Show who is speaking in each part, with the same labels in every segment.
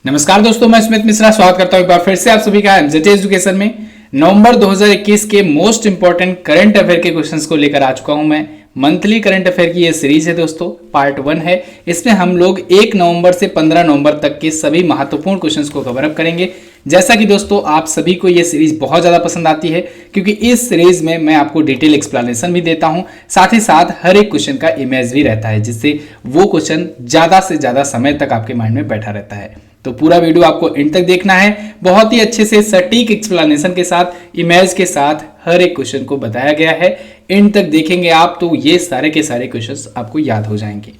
Speaker 1: नमस्कार दोस्तों, मैं स्मित मिश्रा स्वागत करता हूं एक बार फिर से आप सभी का एमजेटी एजुकेशन में। नवंबर 2021 के मोस्ट इंपॉर्टेंट करंट अफेयर के क्वेश्चंस को लेकर आ चुका हूं मैं। मंथली करंट अफेयर की ये सीरीज है दोस्तों, पार्ट 1 है। इसमें हम लोग 1 नवंबर से 15 नवंबर तक के सभी महत्वपूर्ण क्वेश्चंस को कवर अप करेंगे। जैसा कि दोस्तों आप सभी को ये सीरीज बहुत ज़्यादा पसंद आती है, क्योंकि इस सीरीज में मैं आपको डिटेल एक्सप्लेनेशन भी देता हूं, साथ ही साथ हर एक क्वेश्चन का इमेज भी रहता है, जिससे वो क्वेश्चन ज़्यादा से ज़्यादा समय तक आपके माइंड में बैठा रहता है। तो पूरा वीडियो आपको एंड तक देखना है। बहुत ही अच्छे से सटीक एक्सप्लेनेशन के साथ, इमेज के साथ हर एक क्वेश्चन को बताया गया है। एंड तक देखेंगे आप तो ये सारे के सारे क्वेश्चंस आपको याद हो जाएंगे।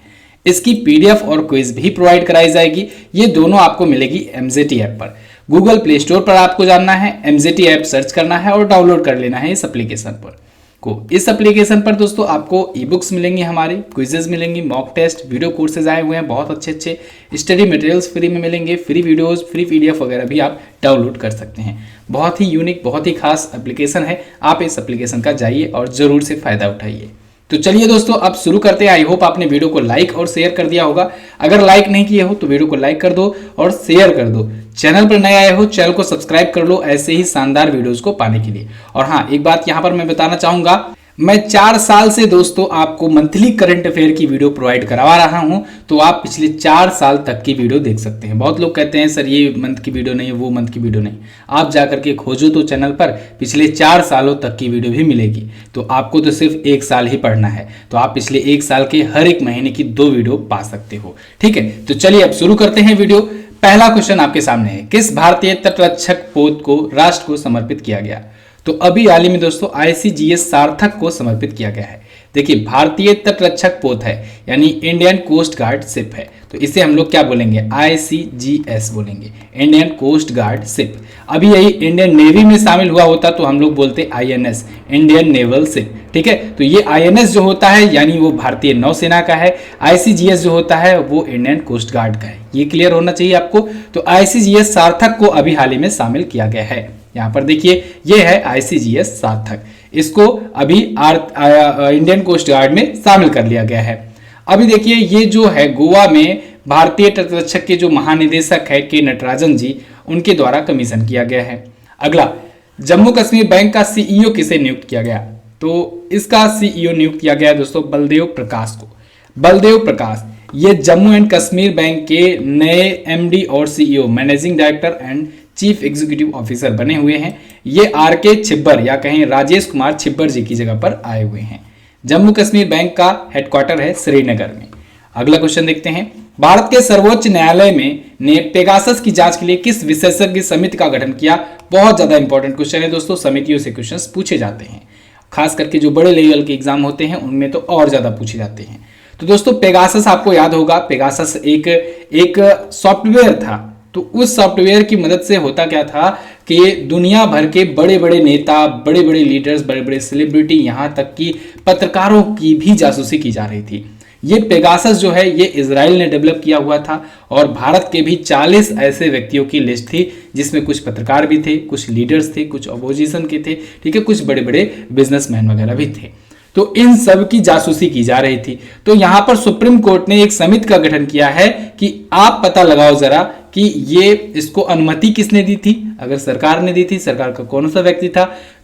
Speaker 1: इसकी पीडीएफ और क्विज भी प्रोवाइड कराई जाएगी। ये दोनों आपको मिलेगी एमजेटी ऐप पर। गूगल प्ले स्टोर पर आपको जाना है, एमजेटी ऐप सर्च करना है और डाउनलोड कर लेना है इस एप्लीकेशन पर को। इस एप्लीकेशन पर दोस्तों आपको ई बुक्स मिलेंगी, हमारी क्विजेज मिलेंगी, मॉक टेस्ट, वीडियो कोर्सेज आए हुए हैं, बहुत अच्छे अच्छे स्टडी मटेरियल्स फ्री में मिलेंगे, फ्री वीडियोस, फ्री पीडीएफ वगैरह भी आप डाउनलोड कर सकते हैं। बहुत ही यूनिक, बहुत ही खास एप्लीकेशन है। आप इस एप्लीकेशन का जाइए और जरूर से फायदा उठाइए। तो चलिए दोस्तों, अब शुरू करते हैं। आई होप आपने वीडियो को लाइक और शेयर कर दिया होगा। अगर लाइक नहीं किए हो तो वीडियो को लाइक कर दो और शेयर कर दो। चैनल पर नए आए हो, चैनल को सब्सक्राइब कर लो ऐसे ही शानदार वीडियोस को पाने के लिए। और हाँ, एक बात यहां पर मैं बताना चाहूंगा, मैं 4 साल से दोस्तों आपको मंथली करंट अफेयर की वीडियो प्रोवाइड करवा रहा हूं, तो आप पिछले 4 साल तक की वीडियो देख सकते हैं। बहुत लोग कहते हैं सर ये मंथ की वीडियो नहीं है, वो मंथ की वीडियो नहीं। आप जाकर के खोजो तो चैनल पर पिछले 4 सालों तक की वीडियो भी मिलेगी। तो आपको तो सिर्फ 1 साल ही पढ़ना है, तो आप पिछले 1 साल के हर एक महीने की 2 वीडियो पा सकते हो। ठीक है, तो चलिए अब शुरू करते हैं वीडियो। पहला क्वेश्चन आपके सामने है, किस भारतीय तटरक्षक पोत को राष्ट्र को समर्पित किया गया? तो अभी हाल ही में दोस्तों आईसीजीएस सार्थक को समर्पित किया गया है। देखिए, भारतीय तटरक्षक पोत है, यानी इंडियन कोस्ट गार्ड शिप है, तो इसे हम लोग क्या बोलेंगे? आईसीजीएस बोलेंगे, इंडियन कोस्ट गार्ड शिप। अभी यही इंडियन नेवी में शामिल हुआ होता तो हम लोग बोलते आईएनएस, इंडियन नेवल शिप। ठीक है, तो ये आईएनएस जो होता है यानी वो भारतीय नौसेना का है, आईसीजीएस जो होता है वो इंडियन कोस्ट गार्ड का है। ये क्लियर होना चाहिए आपको। तो आईसीजीएस सार्थक को अभी हाल ही में शामिल किया गया है। यहाँ पर देखिए, ये है आईसीजीएस सार्थक, इसको अभी इंडियन कोस्ट गार्ड में शामिल कर लिया गया है। अभी देखिए, ये जो है गोवा में भारतीय तटरक्षक के जो महानिदेशक है के नटराजन जी, उनके द्वारा कमीशन किया गया है। अगला, जम्मू कश्मीर बैंक का सीईओ किसे नियुक्त किया गया? तो इसका सीईओ नियुक्त किया गया दोस्तों बलदेव प्रकाश को। बलदेव प्रकाश ये जम्मू एंड कश्मीर बैंक के नए एमडी और CEO, managing director and chief executive officer बने हुए हैं। ये आरके छिब्बर या कहें राजेश कुमार छिब्बर जी की जगह पर आए हुए हैं। जम्मू कश्मीर बैंक का हेडक्वार्टर है श्रीनगर में। अगला क्वेश्चन देखते हैं, भारत के सर्वोच्च न्यायालय में ने पेगासस की जांच के लिए किस विशेषज्ञ समिति का गठन किया? बहुत ज्यादा इंपॉर्टेंट क्वेश्चन है दोस्तों, समितियों से क्वेश्चन पूछे जाते हैं, खास करके जो बड़े लेवल के एग्जाम होते हैं उनमें तो और ज्यादा पूछे जाते हैं। तो दोस्तों पेगासस आपको याद होगा, पेगासस एक सॉफ्टवेयर था। तो उस सॉफ्टवेयर की मदद से होता क्या था कि दुनिया भर के बड़े बड़े नेता, बड़े बड़े लीडर्स, बड़े बड़े सेलिब्रिटी, यहाँ तक कि पत्रकारों की भी जासूसी की जा रही थी। ये पेगासस जो है ये इजराइल ने डेवलप किया हुआ था और भारत के भी 40 ऐसे व्यक्तियों की लिस्ट थी, जिसमें कुछ पत्रकार भी थे, कुछ लीडर्स थे, कुछ अपोजिशन के थे, ठीक है, कुछ बड़े बड़े बिजनेसमैन वगैरह भी थे। तो इन सब की जासूसी की जा रही थी। तो यहां पर सुप्रीम कोर्ट ने एक समिति का गठन किया है कि आप पता लगाओ जरा कि ये इसको अनुमति किसने दी थी। अगर सरकार ने दी थी, सरकार का कौन सा व्यक्ति था,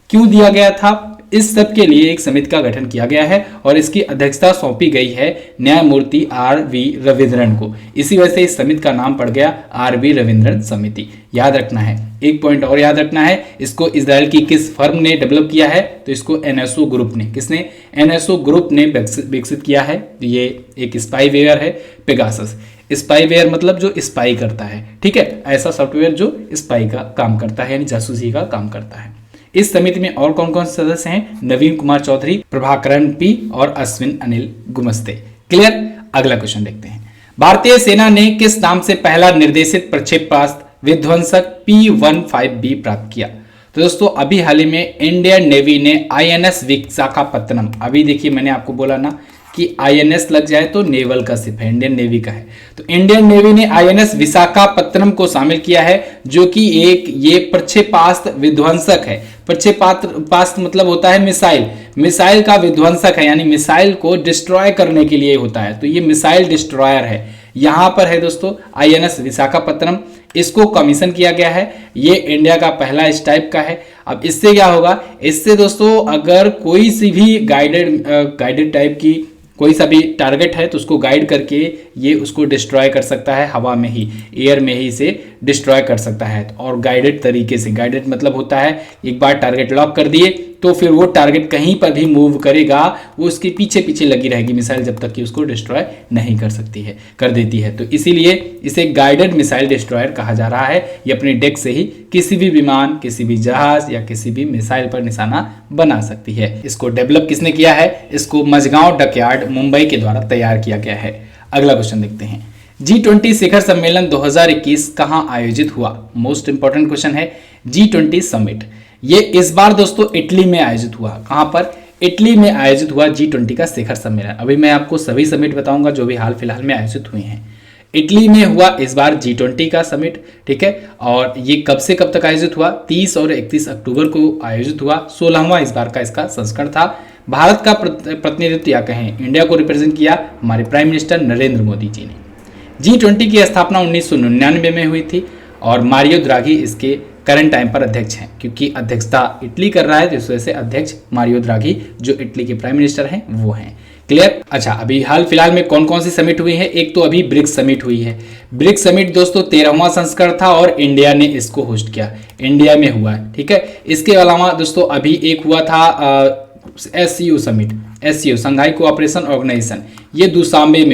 Speaker 1: क्यों दिया गया था, इस सब के लिए एक समिति का गठन किया गया है और इसकी अध्यक्षता सौंपी गई है न्यायमूर्ति आर.वी. रविंद्रन को। इसी वजह से इस समिति का नाम पड़ गया आर.वी. रविंद्रन समिति। याद रखना है, एक पॉइंट और याद रखना है, इसको इजराइल की किस फर्म ने डेवलप किया है? तो इसको एनएसओ ग्रुप ने, किसने? एनएसओ ग्रुप ने विकसित किया है। ये एक स्पाईवेयर है पेगासस। स्पाईवेयर मतलब जो स्पाई करता है, ठीक है, ऐसा सॉफ्टवेयर जो स्पाई का काम करता है, यानी जासूसी का काम करता है। इस समिति में और कौन कौन से सदस्य हैं? नवीन कुमार चौधरी, प्रभाकरण पी और अश्विन अनिल गुमस्ते। क्लियर? अगला क्वेश्चन देखते हैं, भारतीय सेना ने किस नाम से पहला निर्देशित प्रक्षेपास्त्र विध्वंसक P-15B प्राप्त किया? तो दोस्तों अभी हाल ही में इंडियन नेवी ने आईएनएस विशाखापत्तनम, अभी देखिए मैंने आपको बोला ना कि आईएनएस लग जाए तो नेवल का शिप है, इंडियन नेवी का है, तो इंडियन नेवी ने आईएनएस विशाखापत्तनम को शामिल किया है, जो कि एक ये प्रक्षेपास्त्र विध्वंसक है। प्रक्षेपास्त्र मतलब होता है मिसाइल, मिसाइल का विध्वंसक है, यानी मिसाइल को डिस्ट्रॉय करने के लिए होता है। तो ये मिसाइल डिस्ट्रॉयर है, यहाँ पर है दोस्तों INS विशाखापत्तनम, इसको कमीशन किया गया है। ये इंडिया का पहला इस टाइप का है। अब इससे क्या होगा, इससे दोस्तों अगर कोई सी भी गाइडेड टाइप की कोई सा भी टारगेट है तो उसको गाइड करके ये उसको डिस्ट्रॉय कर सकता है, हवा में ही, एयर में ही से डिस्ट्रॉय कर सकता है। और गाइडेड तरीके से, गाइडेड मतलब होता है एक बार टारगेट लॉक कर दिए तो फिर वो टारगेट कहीं पर भी मूव करेगा, वो उसके पीछे पीछे लगी रहेगी मिसाइल जब तक कि उसको डिस्ट्रॉय नहीं कर देती है। तो इसीलिए इसे गाइडेड मिसाइल डिस्ट्रॉयर कहा जा रहा है। ये अपने डेक से ही किसी भी विमान, किसी भी जहाज या किसी भी मिसाइल पर निशाना बना सकती है। इसको डेवलप किसने किया है? इसको मझगांव डकयार्ड मुंबई के द्वारा तैयार किया गया है। अगला क्वेश्चन देखते हैं। G20 शिखर सम्मेलन 2021 कहां आयोजित हुआ? मोस्ट इंपॉर्टेंट क्वेश्चन है। G20 समिट ये इस बार दोस्तों इटली में आयोजित हुआ। कहां पर? इटली में आयोजित हुआ G20 का शिखर सम्मेलन। अभी मैं आपको सभी समिट बताऊंगा जो भी हाल फिलहाल में आयोजित हुए हैं। इटली में हुआ इस बार G20 का समिट, ठीक है। और ये कब से कब तक आयोजित हुआ? 30 और 31 अक्टूबर को आयोजित हुआ। 16वां इस बार का इसका संस्करण था। भारत का प्रतिनिधित्व या कहें इंडिया को रिप्रेजेंट किया हमारे प्राइम मिनिस्टर नरेंद्र मोदी जी ने। G20 की स्थापना 1999 में हुई थी और मारियो द्राघी इसके करंट टाइम पर अध्यक्ष हैं, क्योंकि अध्यक्षता इटली कर रहा है, जिस वजह से अध्यक्ष मारियो द्राघी जो इटली के प्राइम मिनिस्टर हैं वो हैं। क्लियर? अच्छा, अभी हाल फिलहाल में कौन कौन सी समिट हुई है? एक तो अभी ब्रिक्स समिट हुई है। ब्रिक्स समिट दोस्तों 13वां संस्करण था और इंडिया ने इसको होस्ट किया, इंडिया में हुआ है, ठीक है। इसके अलावा दोस्तों अभी एक हुआ था SCO समिट, SCO संघाई कोऑपरेशन ऑर्गेनाइजेशन, ये दुशांबे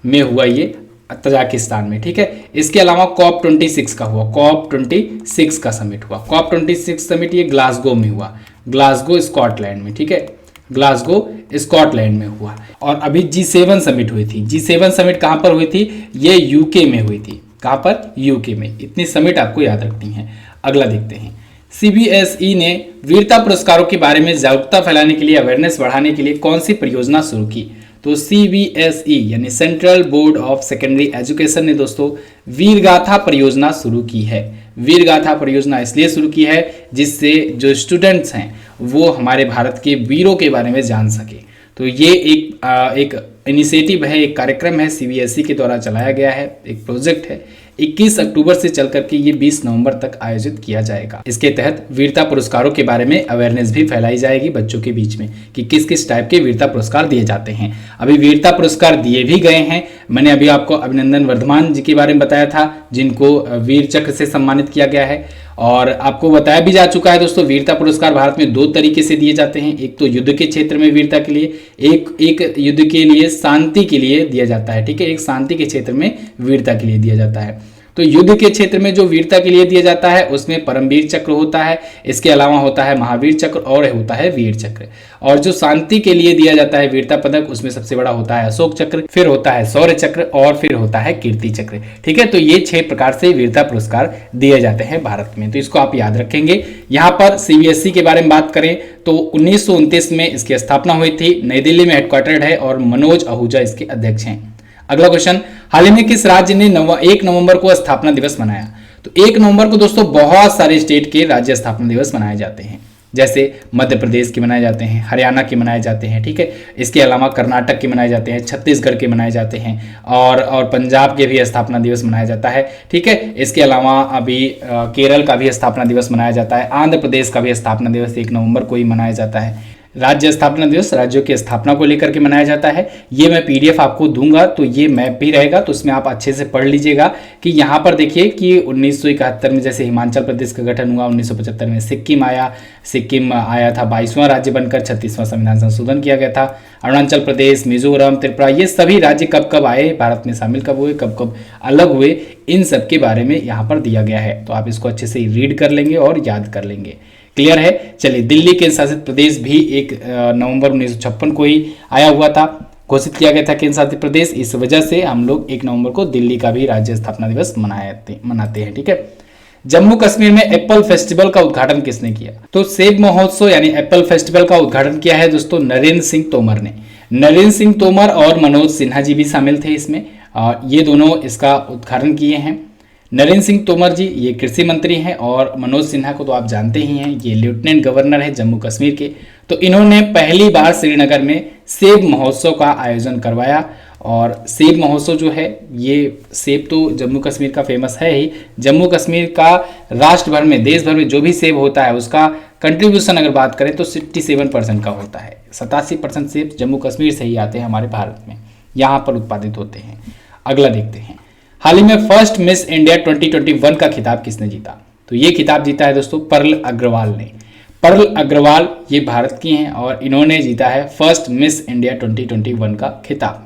Speaker 1: में हुआ ये तजाकिस्तान में, ठीक है। इसके अलावा COP26 का हुआ, COP26 का समिट हुआ। COP26 समिट ये ग्लासगो में हुआ, ग्लासगो स्कॉटलैंड में, ठीक है, ग्लासगो स्कॉटलैंड में हुआ। और अभी G7 समिट हुई थी। G7 समिट कहाँ पर हुई थी? ये यूके में हुई थी। कहाँ पर? यूके में। इतनी समिट आपको याद रखनी है। अगला देखते हैं। CBSE ने वीरता पुरस्कारों के बारे में जागरूकता फैलाने के लिए, अवेयरनेस बढ़ाने के लिए कौन सी परियोजना शुरू की? तो CBSE यानी central board of secondary education ने दोस्तों वीरगाथा परियोजना शुरू की है। वीरगाथा परियोजना इसलिए शुरू की है जिससे जो स्टूडेंट्स हैं वो हमारे भारत के वीरों के बारे में जान सके। तो ये एक इनिशिएटिव है, एक कार्यक्रम है, CBSE के द्वारा चलाया गया है, एक प्रोजेक्ट है। 21 अक्टूबर से चल करके ये 20 नवंबर तक आयोजित किया जाएगा। इसके तहत वीरता पुरस्कारों के बारे में अवेयरनेस भी फैलाई जाएगी बच्चों के बीच में कि किस किस टाइप के वीरता पुरस्कार दिए जाते हैं। अभी वीरता पुरस्कार दिए भी गए हैं। मैंने अभी आपको अभिनंदन वर्धमान जी के बारे में बताया था, जिनको वीर चक्र से सम्मानित किया गया है। और आपको बताया भी जा चुका है दोस्तों, वीरता पुरस्कार भारत में 2 तरीके से दिए जाते हैं। एक तो युद्ध के क्षेत्र में वीरता के लिए, एक युद्ध के लिए शांति के लिए दिया जाता है, ठीक है। एक शांति के क्षेत्र में वीरता के लिए दिया जाता है। तो युद्ध के क्षेत्र में जो वीरता के लिए दिया जाता है उसमें परमवीर चक्र होता है, इसके अलावा होता है महावीर चक्र और होता है वीर चक्र। और जो शांति के लिए दिया जाता है वीरता पदक, उसमें सबसे बड़ा होता है अशोक चक्र, फिर होता है शौर्य चक्र और फिर होता है कीर्ति चक्र, ठीक है। तो ये 6 प्रकार से वीरता पुरस्कार दिए जाते हैं भारत में, तो इसको आप याद रखेंगे। यहाँ पर CBSE के बारे में बात करें तो 1929 में इसकी स्थापना हुई थी, नई दिल्ली में हेडक्वार्टर्ड है और मनोज आहूजा इसके अध्यक्ष हैं। अगला क्वेश्चन, हाल ही में किस राज्य ने 1 नवंबर को स्थापना दिवस मनाया? तो 1 नवंबर को दोस्तों बहुत सारे स्टेट के राज्य स्थापना दिवस मनाए जाते हैं, जैसे मध्य प्रदेश के मनाए जाते हैं, हरियाणा के मनाए जाते हैं, ठीक है। इसके अलावा कर्नाटक के मनाए जाते हैं, छत्तीसगढ़ के मनाए जाते हैं और पंजाब के भी स्थापना दिवस मनाया जाता है, ठीक है। इसके अलावा अभी केरल का भी स्थापना दिवस मनाया जाता है, आंध्र प्रदेश का भी स्थापना दिवस 1 नवंबर को ही मनाया जाता है। राज्य स्थापना दिवस राज्यों की स्थापना को लेकर के मनाया जाता है। ये मैं PDF आपको दूंगा, तो ये मैप भी रहेगा, तो उसमें आप अच्छे से पढ़ लीजिएगा कि यहाँ पर देखिए कि 1971 में जैसे हिमाचल प्रदेश का गठन हुआ, 1975 में सिक्किम आया था 22वां राज्य बनकर, 36वां संविधान संशोधन किया गया था। अरुणाचल प्रदेश, मिजोरम, त्रिपुरा, ये सभी राज्य कब कब आए, भारत में शामिल कब हुए, कब कब अलग हुए, इन सब के बारे में यहाँ पर दिया गया है। तो आप इसको अच्छे से रीड कर लेंगे और याद कर लेंगे। क्लियर है? चलिए, दिल्ली केंद्र शासित प्रदेश भी 1 नवंबर 1956 को ही आया हुआ था, घोषित किया गया था केंद्र शासित प्रदेश। इस वजह से हम लोग 1 नवंबर को दिल्ली का भी राज्य स्थापना दिवस मनाते हैं, ठीक है। जम्मू कश्मीर में एप्पल फेस्टिवल का उद्घाटन किसने किया? तो सेब महोत्सव यानी एप्पल फेस्टिवल का उद्घाटन किया है दोस्तों नरेंद्र सिंह तोमर ने। नरेंद्र सिंह तोमर और मनोज सिन्हा जी भी शामिल थे इसमें, और ये दोनों इसका उद्घाटन किए हैं। नरेंद्र सिंह तोमर जी ये कृषि मंत्री हैं और मनोज सिन्हा को तो आप जानते ही हैं, ये लेफ्टिनेंट गवर्नर है जम्मू कश्मीर के। तो इन्होंने पहली बार श्रीनगर में सेब महोत्सव का आयोजन करवाया और सेब महोत्सव जो है, ये सेब तो जम्मू कश्मीर का फेमस है ही। जम्मू कश्मीर का राष्ट्र भर में, देश भर में जो भी सेब होता है उसका कंट्रीब्यूशन अगर बात करें तो 67% का होता है। 87% सेब जम्मू कश्मीर से ही आते हैं हमारे भारत में, यहाँ पर उत्पादित होते हैं। अगला देखते हैं, हाल ही में फर्स्ट मिस इंडिया 2021 का खिताब किसने जीता? तो ये खिताब जीता है दोस्तों परल अग्रवाल ने। परल अग्रवाल ये भारत की हैं और इन्होंने जीता है फर्स्ट मिस इंडिया 2021 का खिताब।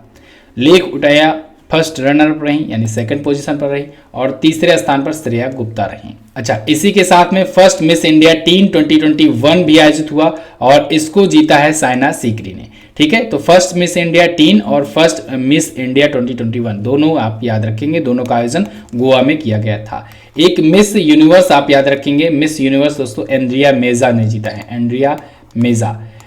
Speaker 1: लेख उटाया फर्स्ट रनर अप रही, यानी सेकंड पोजीशन पर रही, और तीसरे स्थान पर श्रेया गुप्ता रही। अच्छा, इसी के साथ में फर्स्ट मिस इंडिया टीन 2021 भी आयोजित हुआ और इसको जीता है साइना सीकरी ने। ठीक है, तो फर्स्ट मिस इंडिया टीन और फर्स्ट मिस इंडिया 2021 दोनों आप याद रखेंगे, दोनों का आयोजन गोवा में किया गया था। एक मिस यूनिवर्स आप याद रखेंगे, मिस यूनिवर्स दोस्तों एंड्रिया मेजा ने जीता है।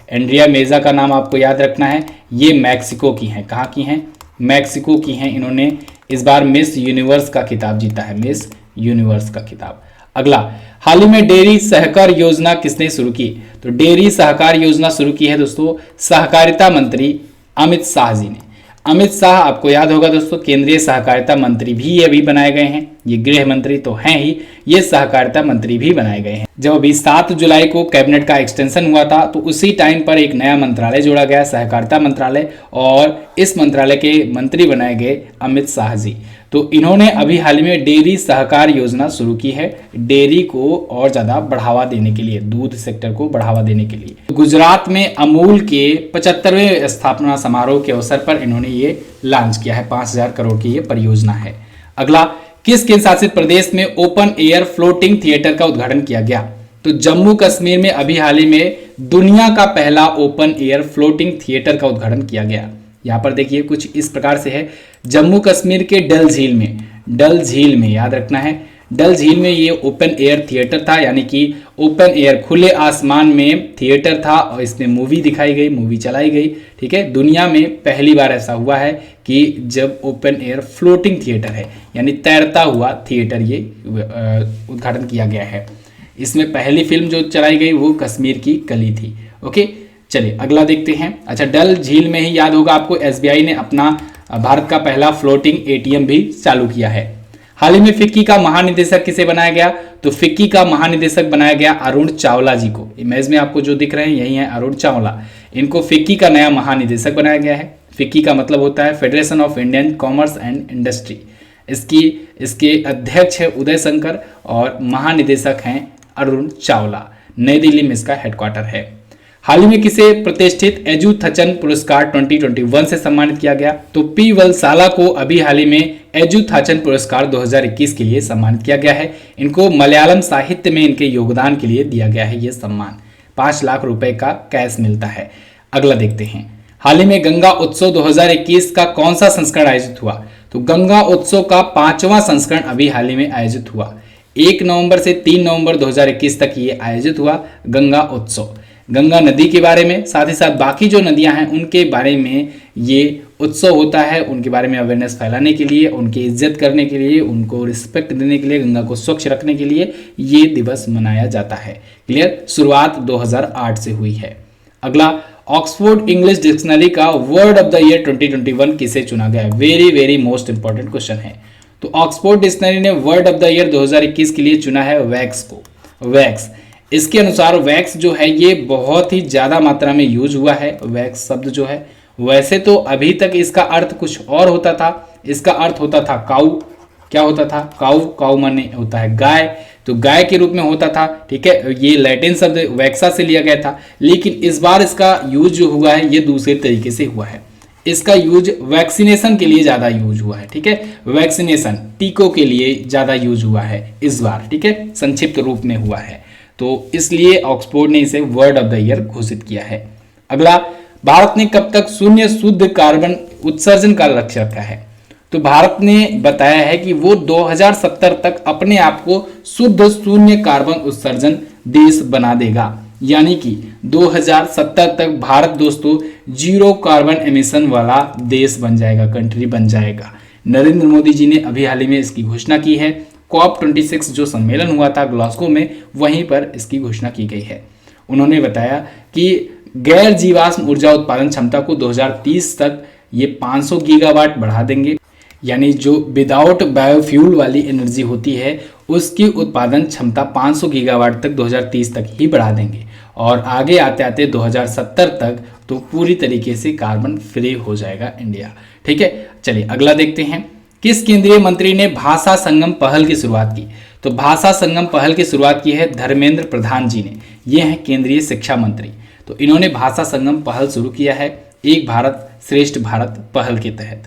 Speaker 1: एंड्रिया मेजा का नाम आपको याद रखना है। ये मैक्सिको की हैं। कहाँ की हैं? मैक्सिको की हैं। इन्होंने इस बार मिस यूनिवर्स का खिताब जीता है, मिस यूनिवर्स का खिताब। अगला, हाल ही में डेयरी सहकार योजना किसने शुरू की? तो डेयरी सहकार योजना शुरू की है दोस्तों सहकारिता मंत्री अमित शाह जी ने। अमित शाह आपको याद होगा दोस्तों केंद्रीय सहकारिता मंत्री भी अभी बनाए गए हैं। ये गृह मंत्री तो हैं ही, ये सहकारिता मंत्री भी बनाए गए हैं। जब अभी 7 जुलाई को कैबिनेट का एक्सटेंशन हुआ था तो उसी टाइम पर एक नया मंत्रालय जोड़ा गया, सहकारिता मंत्रालय, और इस मंत्रालय के मंत्री बनाए गए अमित शाह जी। तो इन्होंने अभी हाल ही में डेयरी सहकार योजना शुरू की है, डेयरी को और ज़्यादा बढ़ावा देने के लिए, दूध सेक्टर को बढ़ावा देने के लिए। गुजरात में अमूल के 75वें स्थापना समारोह के अवसर पर इन्होंने ये लॉन्च किया है। 5000 करोड़ की ये परियोजना है। अगला, किस केंद्र शासित प्रदेश में ओपन एयर फ्लोटिंग थिएटर का उद्घाटन किया गया? तो जम्मू कश्मीर में अभी हाल ही में दुनिया का पहला ओपन एयर फ्लोटिंग थिएटर का उद्घाटन किया गया। यहाँ पर देखिए कुछ इस प्रकार से है, जम्मू कश्मीर के डल झील में याद रखना है, डल झील में ये ओपन एयर थिएटर था, यानी कि ओपन एयर खुले आसमान में थिएटर था और इसमें मूवी दिखाई गई, मूवी चलाई गई। ठीक है, दुनिया में पहली बार ऐसा हुआ है कि जब ओपन एयर फ्लोटिंग थिएटर है, यानी तैरता हुआ थिएटर, ये उद्घाटन किया गया है। इसमें पहली फिल्म जो चलाई गई वो कश्मीर की कली थी। ओके, चलिए अगला देखते हैं। अच्छा, डल झील में ही याद होगा आपको एसबीआई ने अपना भारत का पहला फ्लोटिंग एटीएम भी चालू किया है। हाल ही में फिक्की का महानिदेशक किसे बनाया गया? तो फिक्की का महानिदेशक बनाया गया अरुण चावला जी को। इमेज में आपको जो दिख रहे हैं यही है अरुण चावला। इनको फिक्की का नया महानिदेशक बनाया गया है। फिक्की का मतलब होता है federation of Indian commerce and industry. इसके अध्यक्ष है उदय शंकर और महानिदेशक हैं अरुण चावला। नई दिल्ली में इसका हेडक्वार्टर है। हाल ही में किसे प्रतिष्ठित एजुथचन पुरस्कार 2021 से सम्मानित किया गया? तो पी वलसाला को अभी हाल ही में एजुथाचन पुरस्कार 2021 के लिए सम्मानित किया गया है। इनको मलयालम साहित्य में इनके योगदान के लिए दिया गया है ये सम्मान। 5 लाख रुपए का कैश मिलता है। अगला देखते हैं, हाल ही में गंगा उत्सव 2021 का कौन सा संस्करण आयोजित हुआ? तो गंगा उत्सव का 5वां संस्करण अभी हाल ही में आयोजित हुआ। 1 नवंबर से 3 नवंबर 2021 तक ये आयोजित हुआ गंगा उत्सव। गंगा नदी के बारे में, साथ ही साथ बाकी जो नदियां हैं उनके बारे में ये उत्सव होता है। उनके बारे में अवेयरनेस फैलाने के लिए, उनकी इज्जत करने के लिए, उनको रिस्पेक्ट देने के लिए, गंगा को स्वच्छ रखने के लिए ये दिवस मनाया जाता है। क्लियर? शुरुआत 2008 से हुई है। अगला, ऑक्सफोर्ड इंग्लिश डिक्शनरी का वर्ड ऑफ द ईयर 2021 किसे चुना गया? Very very most important question है। तो ऑक्सफोर्ड डिक्शनरी ने वर्ड ऑफ द ईयर 2021 के लिए चुना है वैक्स को। वैक्स, इसके अनुसार वैक्स जो है ये बहुत ही ज़्यादा मात्रा में यूज हुआ है। वैक्स शब्द जो है, वैसे तो अभी तक इसका अर्थ कुछ और होता था। इसका अर्थ होता था काऊ। क्या होता था? काऊ। काऊ माने होता है गाय, तो गाय के रूप में होता था। ठीक है, ये लैटिन शब्द वैक्सा से लिया गया था, लेकिन इस बार इसका यूज जो हुआ है ये दूसरे तरीके से हुआ है। इसका यूज वैक्सीनेशन के लिए ज़्यादा यूज हुआ है। ठीक है, वैक्सीनेशन, टीकों के लिए ज़्यादा यूज हुआ है इस बार। ठीक है, संक्षिप्त रूप में हुआ है, तो इसलिए ऑक्सफोर्ड ने इसे वर्ड ऑफ द ईयर घोषित किया है। अगला, भारत ने कब तक शून्य शुद्ध कार्बन उत्सर्जन का लक्ष्य रखा है? तो भारत ने बताया है कि वो 2070 तक अपने आप को शुद्ध शून्य कार्बन उत्सर्जन देश बना देगा। यानी कि 2070 तक भारत दोस्तों जीरो कार्बन एमिशन वाला देश बन जाएगा, कंट्री बन जाएगा। नरेंद्र मोदी जी ने अभी हाल ही में इसकी घोषणा की है। COP26 जो सम्मेलन हुआ था ग्लासगो में, वहीं पर इसकी घोषणा की गई है। उन्होंने बताया कि गैर जीवाश्म ऊर्जा उत्पादन क्षमता को 2030 तक ये 500 गीगावाट बढ़ा देंगे, यानी जो विदाउट बायोफ्यूल वाली एनर्जी होती है उसकी उत्पादन क्षमता 500 गीगावाट तक 2030 तक ही बढ़ा देंगे, और आगे आते आते 2070 तक तो पूरी तरीके से कार्बन फ्री हो जाएगा इंडिया। ठीक है, चलिए अगला देखते हैं। किस केंद्रीय मंत्री ने भाषा संगम पहल की शुरुआत की? तो भाषा संगम पहल की शुरुआत की है धर्मेंद्र प्रधान जी ने, ये हैं केंद्रीय शिक्षा मंत्री। तो इन्होंने भाषा संगम पहल शुरू किया है एक भारत श्रेष्ठ भारत पहल के तहत।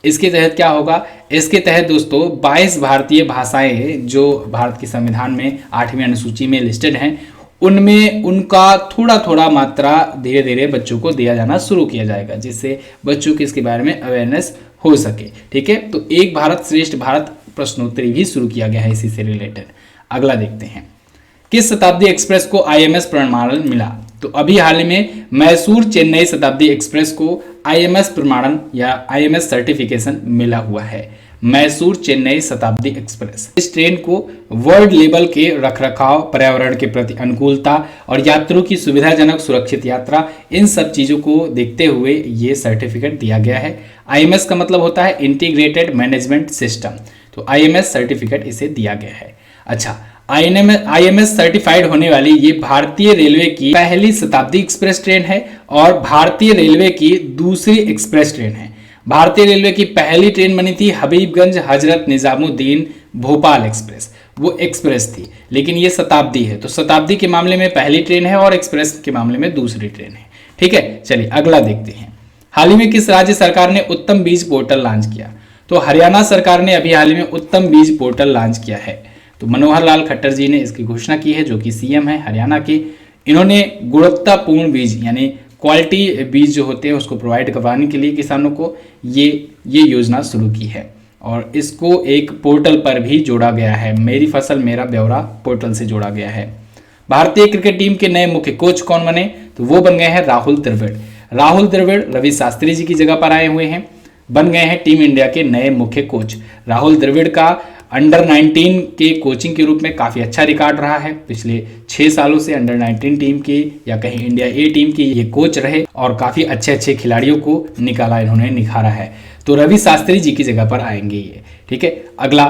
Speaker 1: इसके तहत क्या होगा? इसके तहत दोस्तों 22 भारतीय भाषाएं जो भारत के संविधान में 8वीं अनुसूची में लिस्टेड हैं, उनमें उनका थोड़ा थोड़ा मात्रा धीरे धीरे बच्चों को दिया जाना शुरू किया जाएगा, जिससे बच्चों को इसके बारे में अवेयरनेस हो सके। ठीक है, तो एक भारत श्रेष्ठ भारत प्रश्नोत्तरी भी शुरू किया गया है इसी से रिलेटेड। अगला देखते हैं, किस शताब्दी एक्सप्रेस को IMS प्रमाणन मिला? तो अभी हाल ही में मैसूर चेन्नई शताब्दी एक्सप्रेस को IMS प्रमाणन या IMS सर्टिफिकेशन मिला हुआ है। मैसूर चेन्नई शताब्दी एक्सप्रेस, इस ट्रेन को वर्ल्ड लेवल के रखरखाव, पर्यावरण के प्रति अनुकूलता और यात्रियों की सुविधाजनक सुरक्षित यात्रा, इन सब चीज़ों को देखते हुए ये सर्टिफिकेट दिया गया है। IMS का मतलब होता है इंटीग्रेटेड मैनेजमेंट सिस्टम, तो IMS सर्टिफिकेट इसे दिया गया है। अच्छा, IMS सर्टिफाइड होने वाली ये भारतीय रेलवे की पहली शताब्दी एक्सप्रेस ट्रेन है और भारतीय रेलवे की दूसरी एक्सप्रेस ट्रेन है। भारतीय रेलवे की पहली ट्रेन बनी थी हबीबगंज हजरत निजामुद्दीन भोपाल एक्सप्रेस, वो एक्सप्रेस थी, लेकिन ये शताब्दी है, तो शताब्दी के मामले में पहली ट्रेन है और एक्सप्रेस के मामले में दूसरी ट्रेन है। ठीक है, चलिए अगला देखते हैं। हाल ही में किस राज्य सरकार ने उत्तम बीज पोर्टल लॉन्च किया? तो हरियाणा सरकार ने अभी हाल ही में उत्तम बीज पोर्टल लॉन्च किया है। तो मनोहर लाल खट्टर जी ने इसकी घोषणा की है, जो कि CM है हरियाणा के। इन्होंने गुणवत्तापूर्ण बीज यानी क्वालिटी बीज जो होते हैं उसको प्रोवाइड करवाने के लिए किसानों को ये योजना शुरू की है, और इसको एक पोर्टल पर भी जोड़ा गया है, मेरी फसल मेरा ब्यौरा पोर्टल से जोड़ा गया है। भारतीय क्रिकेट टीम के नए मुख्य कोच कौन बने? तो वो बन गए हैं राहुल द्रविड़। राहुल द्रविड़ रवि शास्त्री जी की जगह पर आए हुए हैं, बन गए हैं टीम इंडिया के नए मुख्य कोच। राहुल द्रविड़ का अंडर 19 के कोचिंग के रूप में काफ़ी अच्छा रिकॉर्ड रहा है। पिछले 6 सालों से अंडर 19 टीम की या कहीं इंडिया ए टीम की ये कोच रहे और काफ़ी अच्छे अच्छे खिलाड़ियों को निकाला, इन्होंने निखारा है। तो रवि शास्त्री जी की जगह पर आएंगे ये। ठीक है, अगला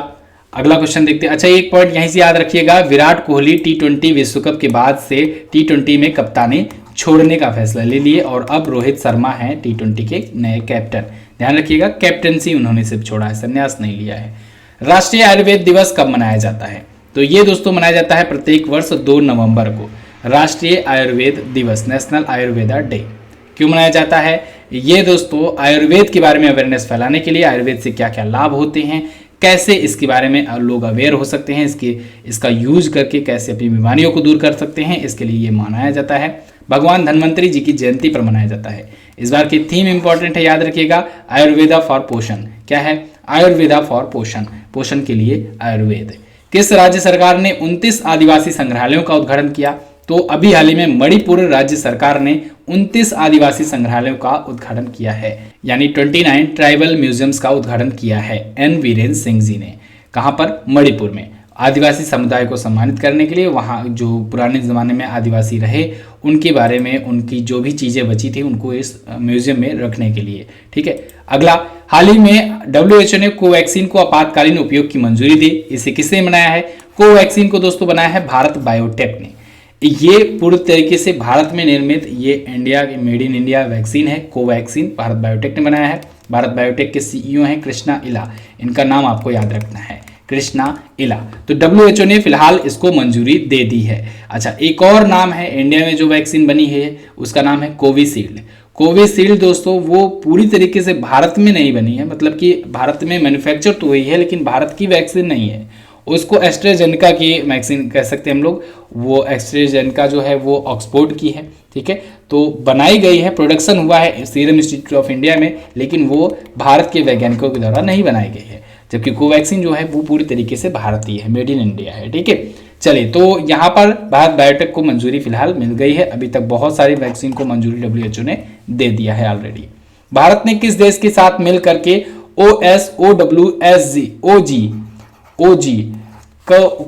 Speaker 1: क्वेश्चन देखते हैं। अच्छा, एक पॉइंट यहीं से याद रखिएगा, विराट कोहली T20 विश्व कप के बाद से T20 में कप्तानी छोड़ने का फैसला ले लिए और अब रोहित शर्मा हैं T20 के नए कैप्टन। ध्यान रखिएगा, कैप्टनसी उन्होंने सिर्फ छोड़ा है, संन्यास नहीं लिया है। राष्ट्रीय आयुर्वेद दिवस कब मनाया जाता है? तो ये दोस्तों मनाया जाता है प्रत्येक वर्ष 2 नवंबर को, राष्ट्रीय आयुर्वेद दिवस, नेशनल आयुर्वेदा डे। क्यों मनाया जाता है? ये दोस्तों आयुर्वेद के बारे में अवेयरनेस फैलाने के लिए, आयुर्वेद से क्या क्या लाभ होते हैं, कैसे इसके बारे में लोग अवेयर हो सकते हैं, इसका यूज करके कैसे अपनी बीमारियों को दूर कर सकते हैं, इसके लिए ये मनाया जाता है। भगवान धन्वंतरी जी की जयंती पर मनाया जाता है। इस बार की थीम इंपॉर्टेंट है, याद रखिएगा, आयुर्वेदा फॉर पोषण। क्या है? आयुर्वेदा फॉर पोषण, पोषण के लिए आयुर्वेद। किस राज्य सरकार ने 29 आदिवासी संग्रहालयों का उद्घाटन किया? तो अभी हाल ही में मणिपुर राज्य सरकार ने 29 आदिवासी संग्रहालयों का उद्घाटन किया है, यानी 29 ट्राइबल म्यूजियम्स का उद्घाटन किया है N वीरेंद्र सिंह जी ने। कहाँ पर? मणिपुर में। आदिवासी समुदाय को सम्मानित करने के लिए, वहाँ जो पुराने ज़माने में आदिवासी रहे उनके बारे में, उनकी जो भी चीज़ें बची थी उनको इस म्यूजियम में रखने के लिए। ठीक है, अगला, हाल ही में WHO ने कोवैक्सीन को आपातकालीन उपयोग की मंजूरी दी। इसे किसने बनाया है? कोवैक्सीन को दोस्तों बनाया है भारत बायोटेक ने। ये पूरी तरीके से भारत में निर्मित ये इंडिया की मेड इन इंडिया वैक्सीन है। कोवैक्सीन भारत बायोटेक ने बनाया है। भारत बायोटेक के CEO हैं कृष्णा इला, इनका नाम आपको याद रखना है, कृष्णा इला। तो WHO ने फिलहाल इसको मंजूरी दे दी है। अच्छा, एक और नाम है इंडिया में जो वैक्सीन बनी है, उसका नाम है कोविशील्ड। कोविशील्ड दोस्तों वो पूरी तरीके से भारत में नहीं बनी है, मतलब कि भारत में मैन्युफैक्चर तो हुई है लेकिन भारत की वैक्सीन नहीं है। उसको एस्ट्राजेनेका की वैक्सीन कह सकते हैं हम लोग। वो एस्ट्राजेनेका जो है वो ऑक्सफोर्ड की है। ठीक है, तो बनाई गई है, प्रोडक्शन हुआ है सीरम इंस्टीट्यूट ऑफ इंडिया में, लेकिन वो भारत के वैज्ञानिकों के द्वारा नहीं बनाई गई है। जबकि कोवैक्सीन जो है वो पूरी तरीके से भारतीय है, मेड इन इंडिया है। ठीक है, चलिए, तो यहाँ पर भारत बायोटेक को मंजूरी फिलहाल मिल गई है। अभी तक बहुत सारी वैक्सीन को मंजूरी WHO ने दे दिया है ऑलरेडी। भारत ने किस देश के साथ मिल करके OG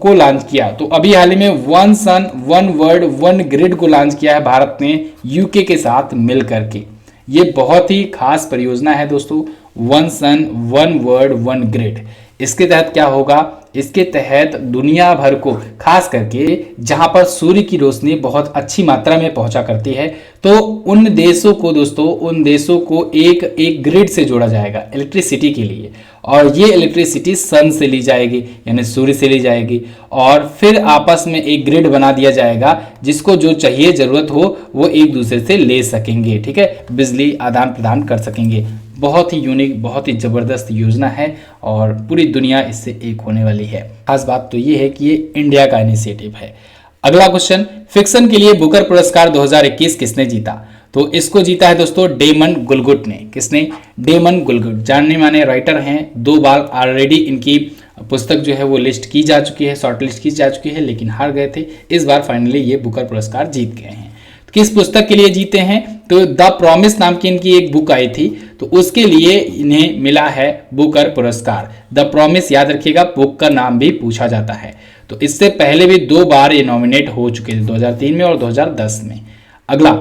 Speaker 1: को लॉन्च किया? तो अभी हाल ही में one sun one world one grid को लॉन्च किया है भारत ने UK के साथ मिल करके। ये बहुत ही खास परियोजना है दोस्तों, one sun one world one grid. इसके तहत क्या होगा, इसके तहत दुनिया भर को, खास करके जहां पर सूर्य की रोशनी बहुत अच्छी मात्रा में पहुंचा करती है, तो उन देशों को दोस्तों, उन देशों को एक एक ग्रिड से जोड़ा जाएगा इलेक्ट्रिसिटी के लिए। और ये इलेक्ट्रिसिटी सन से ली जाएगी, यानी सूर्य से ली जाएगी, और फिर आपस में एक ग्रिड बना दिया जाएगा, जिसको जो चाहिए जरूरत हो वो एक दूसरे से ले सकेंगे। ठीक है, बिजली आदान प्रदान कर सकेंगे। बहुत ही यूनिक, बहुत ही ज़बरदस्त योजना है और पूरी दुनिया इससे एक होने वाली है। खास बात तो ये है कि ये इंडिया का इनिशिएटिव है। अगला क्वेश्चन, फिक्शन के लिए बुकर पुरस्कार 2021 किसने जीता? तो इसको जीता है दोस्तों डेमन गुलगुट ने। किसने? डेमन गुलगुट, जानने माने राइटर हैं। 2 बार ऑलरेडी इनकी पुस्तक जो है वो लिस्ट की जा चुकी है, शॉर्ट लिस्ट की जा चुकी है, लेकिन हार गए थे। इस बार फाइनली ये बुकर पुरस्कार जीत गए हैं। किस पुस्तक के लिए जीते हैं? तो द प्रॉमिस नाम की इनकी एक बुक आई थी, तो उसके लिए इन्हें मिला है बुकर पुरस्कार। द प्रॉमिस याद रखिएगा, बुक का नाम भी पूछा जाता है। तो इससे पहले भी 2 बार ये नॉमिनेट हो चुके थे, 2003 में और 2010 में। अगला,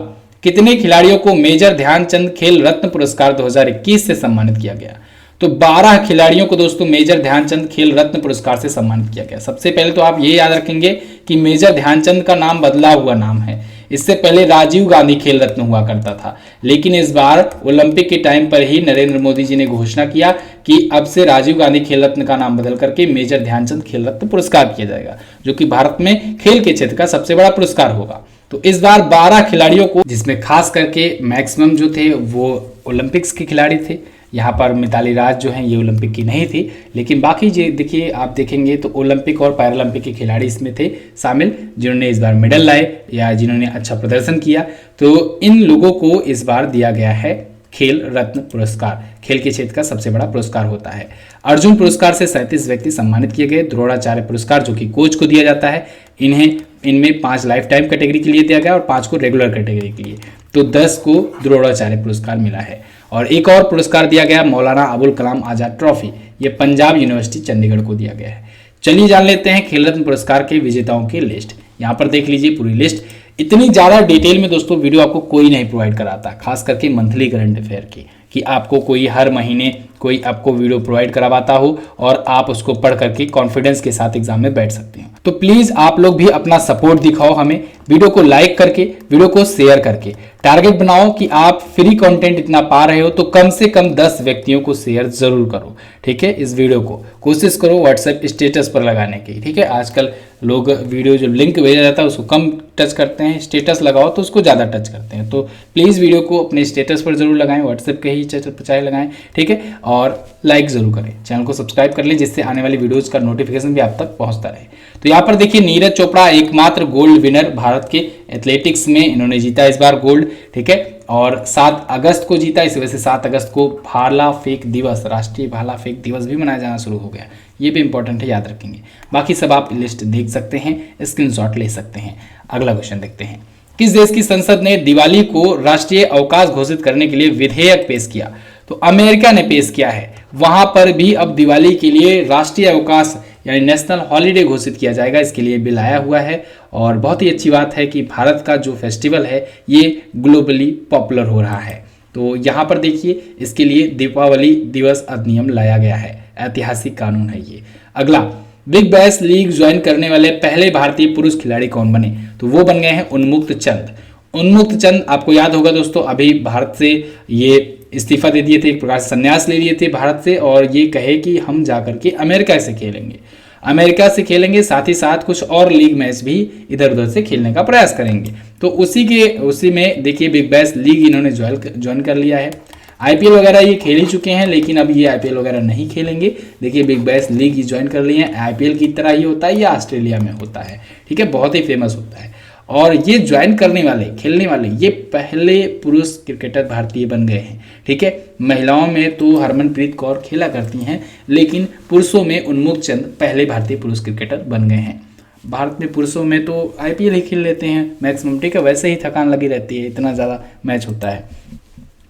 Speaker 1: कितने खिलाड़ियों को मेजर ध्यानचंद खेल रत्न पुरस्कार 2021 से सम्मानित किया गया? तो 12 खिलाड़ियों को दोस्तों मेजर ध्यानचंद खेल रत्न पुरस्कार से सम्मानित किया गया। सबसे पहले तो आप ये याद रखेंगे कि मेजर ध्यानचंद का नाम बदला हुआ नाम है। इससे पहले राजीव गांधी खेल रत्न हुआ करता था, लेकिन इस बार ओलंपिक के टाइम पर ही नरेंद्र मोदी जी ने घोषणा किया कि अब से राजीव गांधी खेल रत्न का नाम बदल करके मेजर ध्यानचंद खेल रत्न पुरस्कार किया जाएगा, जो कि भारत में खेल के क्षेत्र का सबसे बड़ा पुरस्कार होगा। तो इस बार 12 खिलाड़ियों को, जिसमें खास करके मैक्सिमम जो थे वो ओलंपिक्स के खिलाड़ी थे। यहाँ पर मिताली राज जो हैं ये ओलंपिक की नहीं थी, लेकिन बाकी जो देखिए आप देखेंगे तो ओलंपिक और पैरालंपिक के खिलाड़ी इसमें थे शामिल, जिन्होंने इस बार मेडल लाए या जिन्होंने अच्छा प्रदर्शन किया। तो इन लोगों को इस बार दिया गया है खेल रत्न पुरस्कार। खेल के क्षेत्र का सबसे बड़ा पुरस्कार होता है। अर्जुन पुरस्कार से 37 व्यक्ति सम्मानित किए गए। द्रोणाचार्य पुरस्कार जो कि कोच को दिया जाता है, इनमें 5 लाइफ टाइम कैटेगरी के लिए दिया गया और 5 को रेगुलर कैटेगरी के लिए, तो 10 को द्रोणाचार्य पुरस्कार मिला है। और एक और पुरस्कार दिया गया मौलाना अबुल कलाम आजाद ट्रॉफी, ये पंजाब यूनिवर्सिटी चंडीगढ़ को दिया गया है। चलिए जान लेते हैं खेल रत्न पुरस्कार के विजेताओं की लिस्ट। यहाँ पर देख लीजिए पूरी लिस्ट। इतनी ज़्यादा डिटेल में दोस्तों वीडियो आपको कोई नहीं प्रोवाइड कराता, खास करके मंथली करंट अफेयर की, कि आपको कोई हर महीने कोई आपको वीडियो प्रोवाइड करवाता हो और आप उसको पढ़ करके कॉन्फिडेंस के साथ एग्जाम में बैठ सकते हो। तो प्लीज़ आप लोग भी अपना सपोर्ट दिखाओ हमें, वीडियो को लाइक करके, वीडियो को शेयर करके। टारगेट बनाओ कि आप फ्री कंटेंट इतना पा रहे हो तो कम से कम 10 व्यक्तियों को शेयर जरूर करो। ठीक है, इस वीडियो को कोशिश करो व्हाट्सएप स्टेटस पर लगाने की। ठीक है, आजकल लोग वीडियो जो लिंक भेजा जाता है उसको कम टच करते हैं, स्टेटस लगाओ तो उसको ज़्यादा टच करते हैं। तो प्लीज़ वीडियो को अपने स्टेटस पर जरूर लगाएं, व्हाट्सएप के ही चाहे लगाएं। ठीक है, और लाइक जरूर करें, चैनल को सब्सक्राइब कर लें, जिससे आने वाली वीडियोज़ का नोटिफिकेशन भी आप तक पहुँचता रहे। तो यहाँ पर देखिए नीरज चोपड़ा एकमात्र गोल्ड विनर भारत के एथलेटिक्स में, इन्होंने जीता इस बार गोल्ड। ठीक है, और 7 अगस्त को जीता, इस वजह से 7 अगस्त को भाला फेंक दिवस, राष्ट्रीय भाला फेंक दिवस भी मनाया जाना शुरू हो गया। ये भी इंपॉर्टेंट है, याद रखेंगे। बाकी सब आप लिस्ट देख सकते हैं, स्क्रीनशॉट ले सकते हैं। अगला क्वेश्चन देखते हैं, किस देश की संसद ने दिवाली को राष्ट्रीय अवकाश घोषित करने के लिए विधेयक पेश किया? तो अमेरिका ने पेश किया है। वहां पर भी अब दिवाली के लिए राष्ट्रीय अवकाश यानी नेशनल हॉलीडे घोषित किया जाएगा, इसके लिए बिल आया हुआ है। और बहुत ही अच्छी बात है कि भारत का जो फेस्टिवल है ये ग्लोबली पॉपुलर हो रहा है। तो यहाँ पर देखिए इसके लिए दीपावली दिवस अधिनियम लाया गया है, ऐतिहासिक कानून है ये। अगला, बिग बैश लीग ज्वाइन करने वाले पहले भारतीय पुरुष खिलाड़ी कौन बने? तो वो बन गए हैं उन्मुक्त चंद। उन्मुक्त चंद आपको याद होगा दोस्तों, अभी भारत से ये इस्तीफा दे दिए थे, एक प्रकार से संन्यास ले लिए थे भारत से, और ये कहे कि हम जाकर के अमेरिका से खेलेंगे, साथ ही साथ कुछ और लीग मैच भी इधर उधर से खेलने का प्रयास करेंगे। तो उसी में देखिए बिग बैश लीग इन्होंने ज्वाइन कर लिया है। आईपीएल वगैरह ये खेल ही चुके हैं, लेकिन अब ये आईपीएल वगैरह नहीं खेलेंगे। देखिए बिग बैश लीग ये ज्वाइन कर लिए हैं। आईपीएल की तरह ही होता है, या ऑस्ट्रेलिया में होता है। ठीक है, बहुत ही फेमस होता है। और ये ज्वाइन खेलने वाले ये पहले पुरुष क्रिकेटर भारतीय बन गए हैं। ठीक है, महिलाओं में तो हरमनप्रीत कौर खेला करती हैं, लेकिन पुरुषों में उन्मुक्त चंद पहले भारतीय पुरुष क्रिकेटर बन गए हैं। भारत में पुरुषों में तो आईपीएल ही खेल लेते हैं मैक्सिमम। ठीक है, वैसे ही थकान लगी रहती है, इतना ज़्यादा मैच होता है।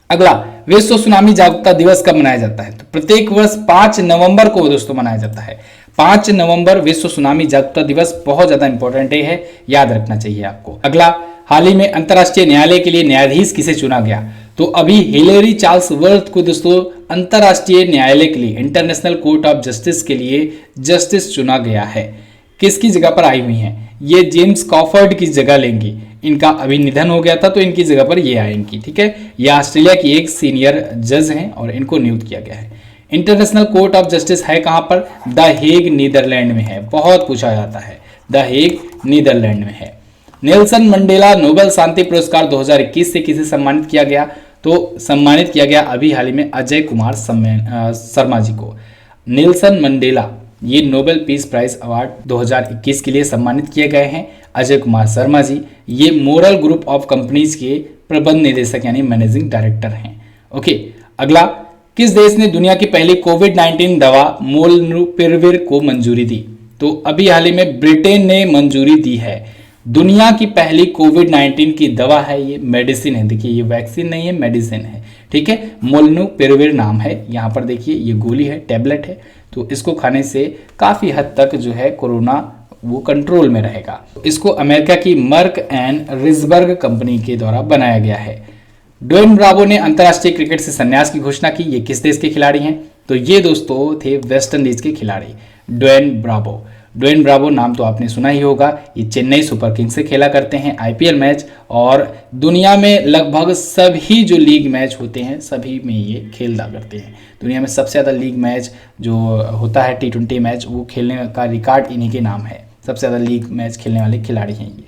Speaker 1: अगला, विश्व सुनामी जागरूकता दिवस कब मनाया जाता है? तो प्रत्येक वर्ष 5 नवंबर को दोस्तों मनाया जाता है। 5 नवंबर विश्व सुनामी जागरूकता दिवस, बहुत ज्यादा इंपॉर्टेंट है, याद रखना चाहिए आपको। अगला, हाल ही में अंतर्राष्ट्रीय न्यायालय के लिए न्यायाधीश किसे चुना गया? तो अभी हिलेरी चार्ल्सवर्थ को दोस्तों अंतर्राष्ट्रीय न्यायालय के लिए, इंटरनेशनल कोर्ट ऑफ जस्टिस के लिए जस्टिस चुना गया है। किसकी जगह पर आई हुई हैं? ये जेम्स कॉफर्ड की जगह लेंगी। इनका अभी निधन हो गया था तो इनकी जगह पर ये आएंगी। ठीक है, ये ऑस्ट्रेलिया की एक सीनियर जज हैं और इनको नियुक्त किया गया है। इंटरनेशनल कोर्ट ऑफ जस्टिस है कहां पर? द हेग नीदरलैंड में है। बहुत पूछा जाता है, द हेग नीदरलैंड में है। नेल्सन मंडेला नोबेल शांति पुरस्कार 2021 से किसे सम्मानित किया गया? तो सम्मानित किया गया अभी हाल ही में अजय कुमार शर्मा जी को। नेल्सन मंडेला ये नोबेल पीस प्राइज अवार्ड 2021 के लिए सम्मानित किए गए हैं। अजय कुमार शर्मा जी ये मोरल ग्रुप ऑफ कंपनीज के प्रबंध निदेशक यानी मैनेजिंग डायरेक्टर हैं। ओके, अगला, किस देश ने दुनिया की पहली कोविड-19 दवा मोलनुपिरविर को मंजूरी दी? तो अभी हाल ही में ब्रिटेन ने मंजूरी दी है। दुनिया की पहली कोविड-19 की दवा है, ये मेडिसिन है। देखिए, ये वैक्सीन नहीं है, मेडिसिन है। ठीक है, मोलनुपिरविर नाम है। यहाँ पर देखिए ये गोली है, टैबलेट है, तो इसको खाने से काफ़ी हद तक जो है कोरोना वो कंट्रोल में रहेगा। इसको अमेरिका की मर्क एंड रिजबर्ग कंपनी के द्वारा बनाया गया है। ड्वेन ब्रावो ने अंतर्राष्ट्रीय क्रिकेट से संन्यास की घोषणा की। ये किस देश के खिलाड़ी हैं? तो ये दोस्तों थे वेस्ट इंडीज के खिलाड़ी ड्वेन ब्रावो। ड्वेन ब्रावो नाम तो आपने सुना ही होगा। ये चेन्नई सुपर किंग्स से खेला करते हैं आईपीएल मैच, और दुनिया में लगभग सभी जो लीग मैच होते हैं सभी में ये खेलता करते हैं। दुनिया में सबसे ज़्यादा लीग मैच जो होता है T20 मैच, वो खेलने का रिकॉर्ड इन्हीं के नाम है। सबसे ज़्यादा लीग मैच खेलने वाले खिलाड़ी हैं ये।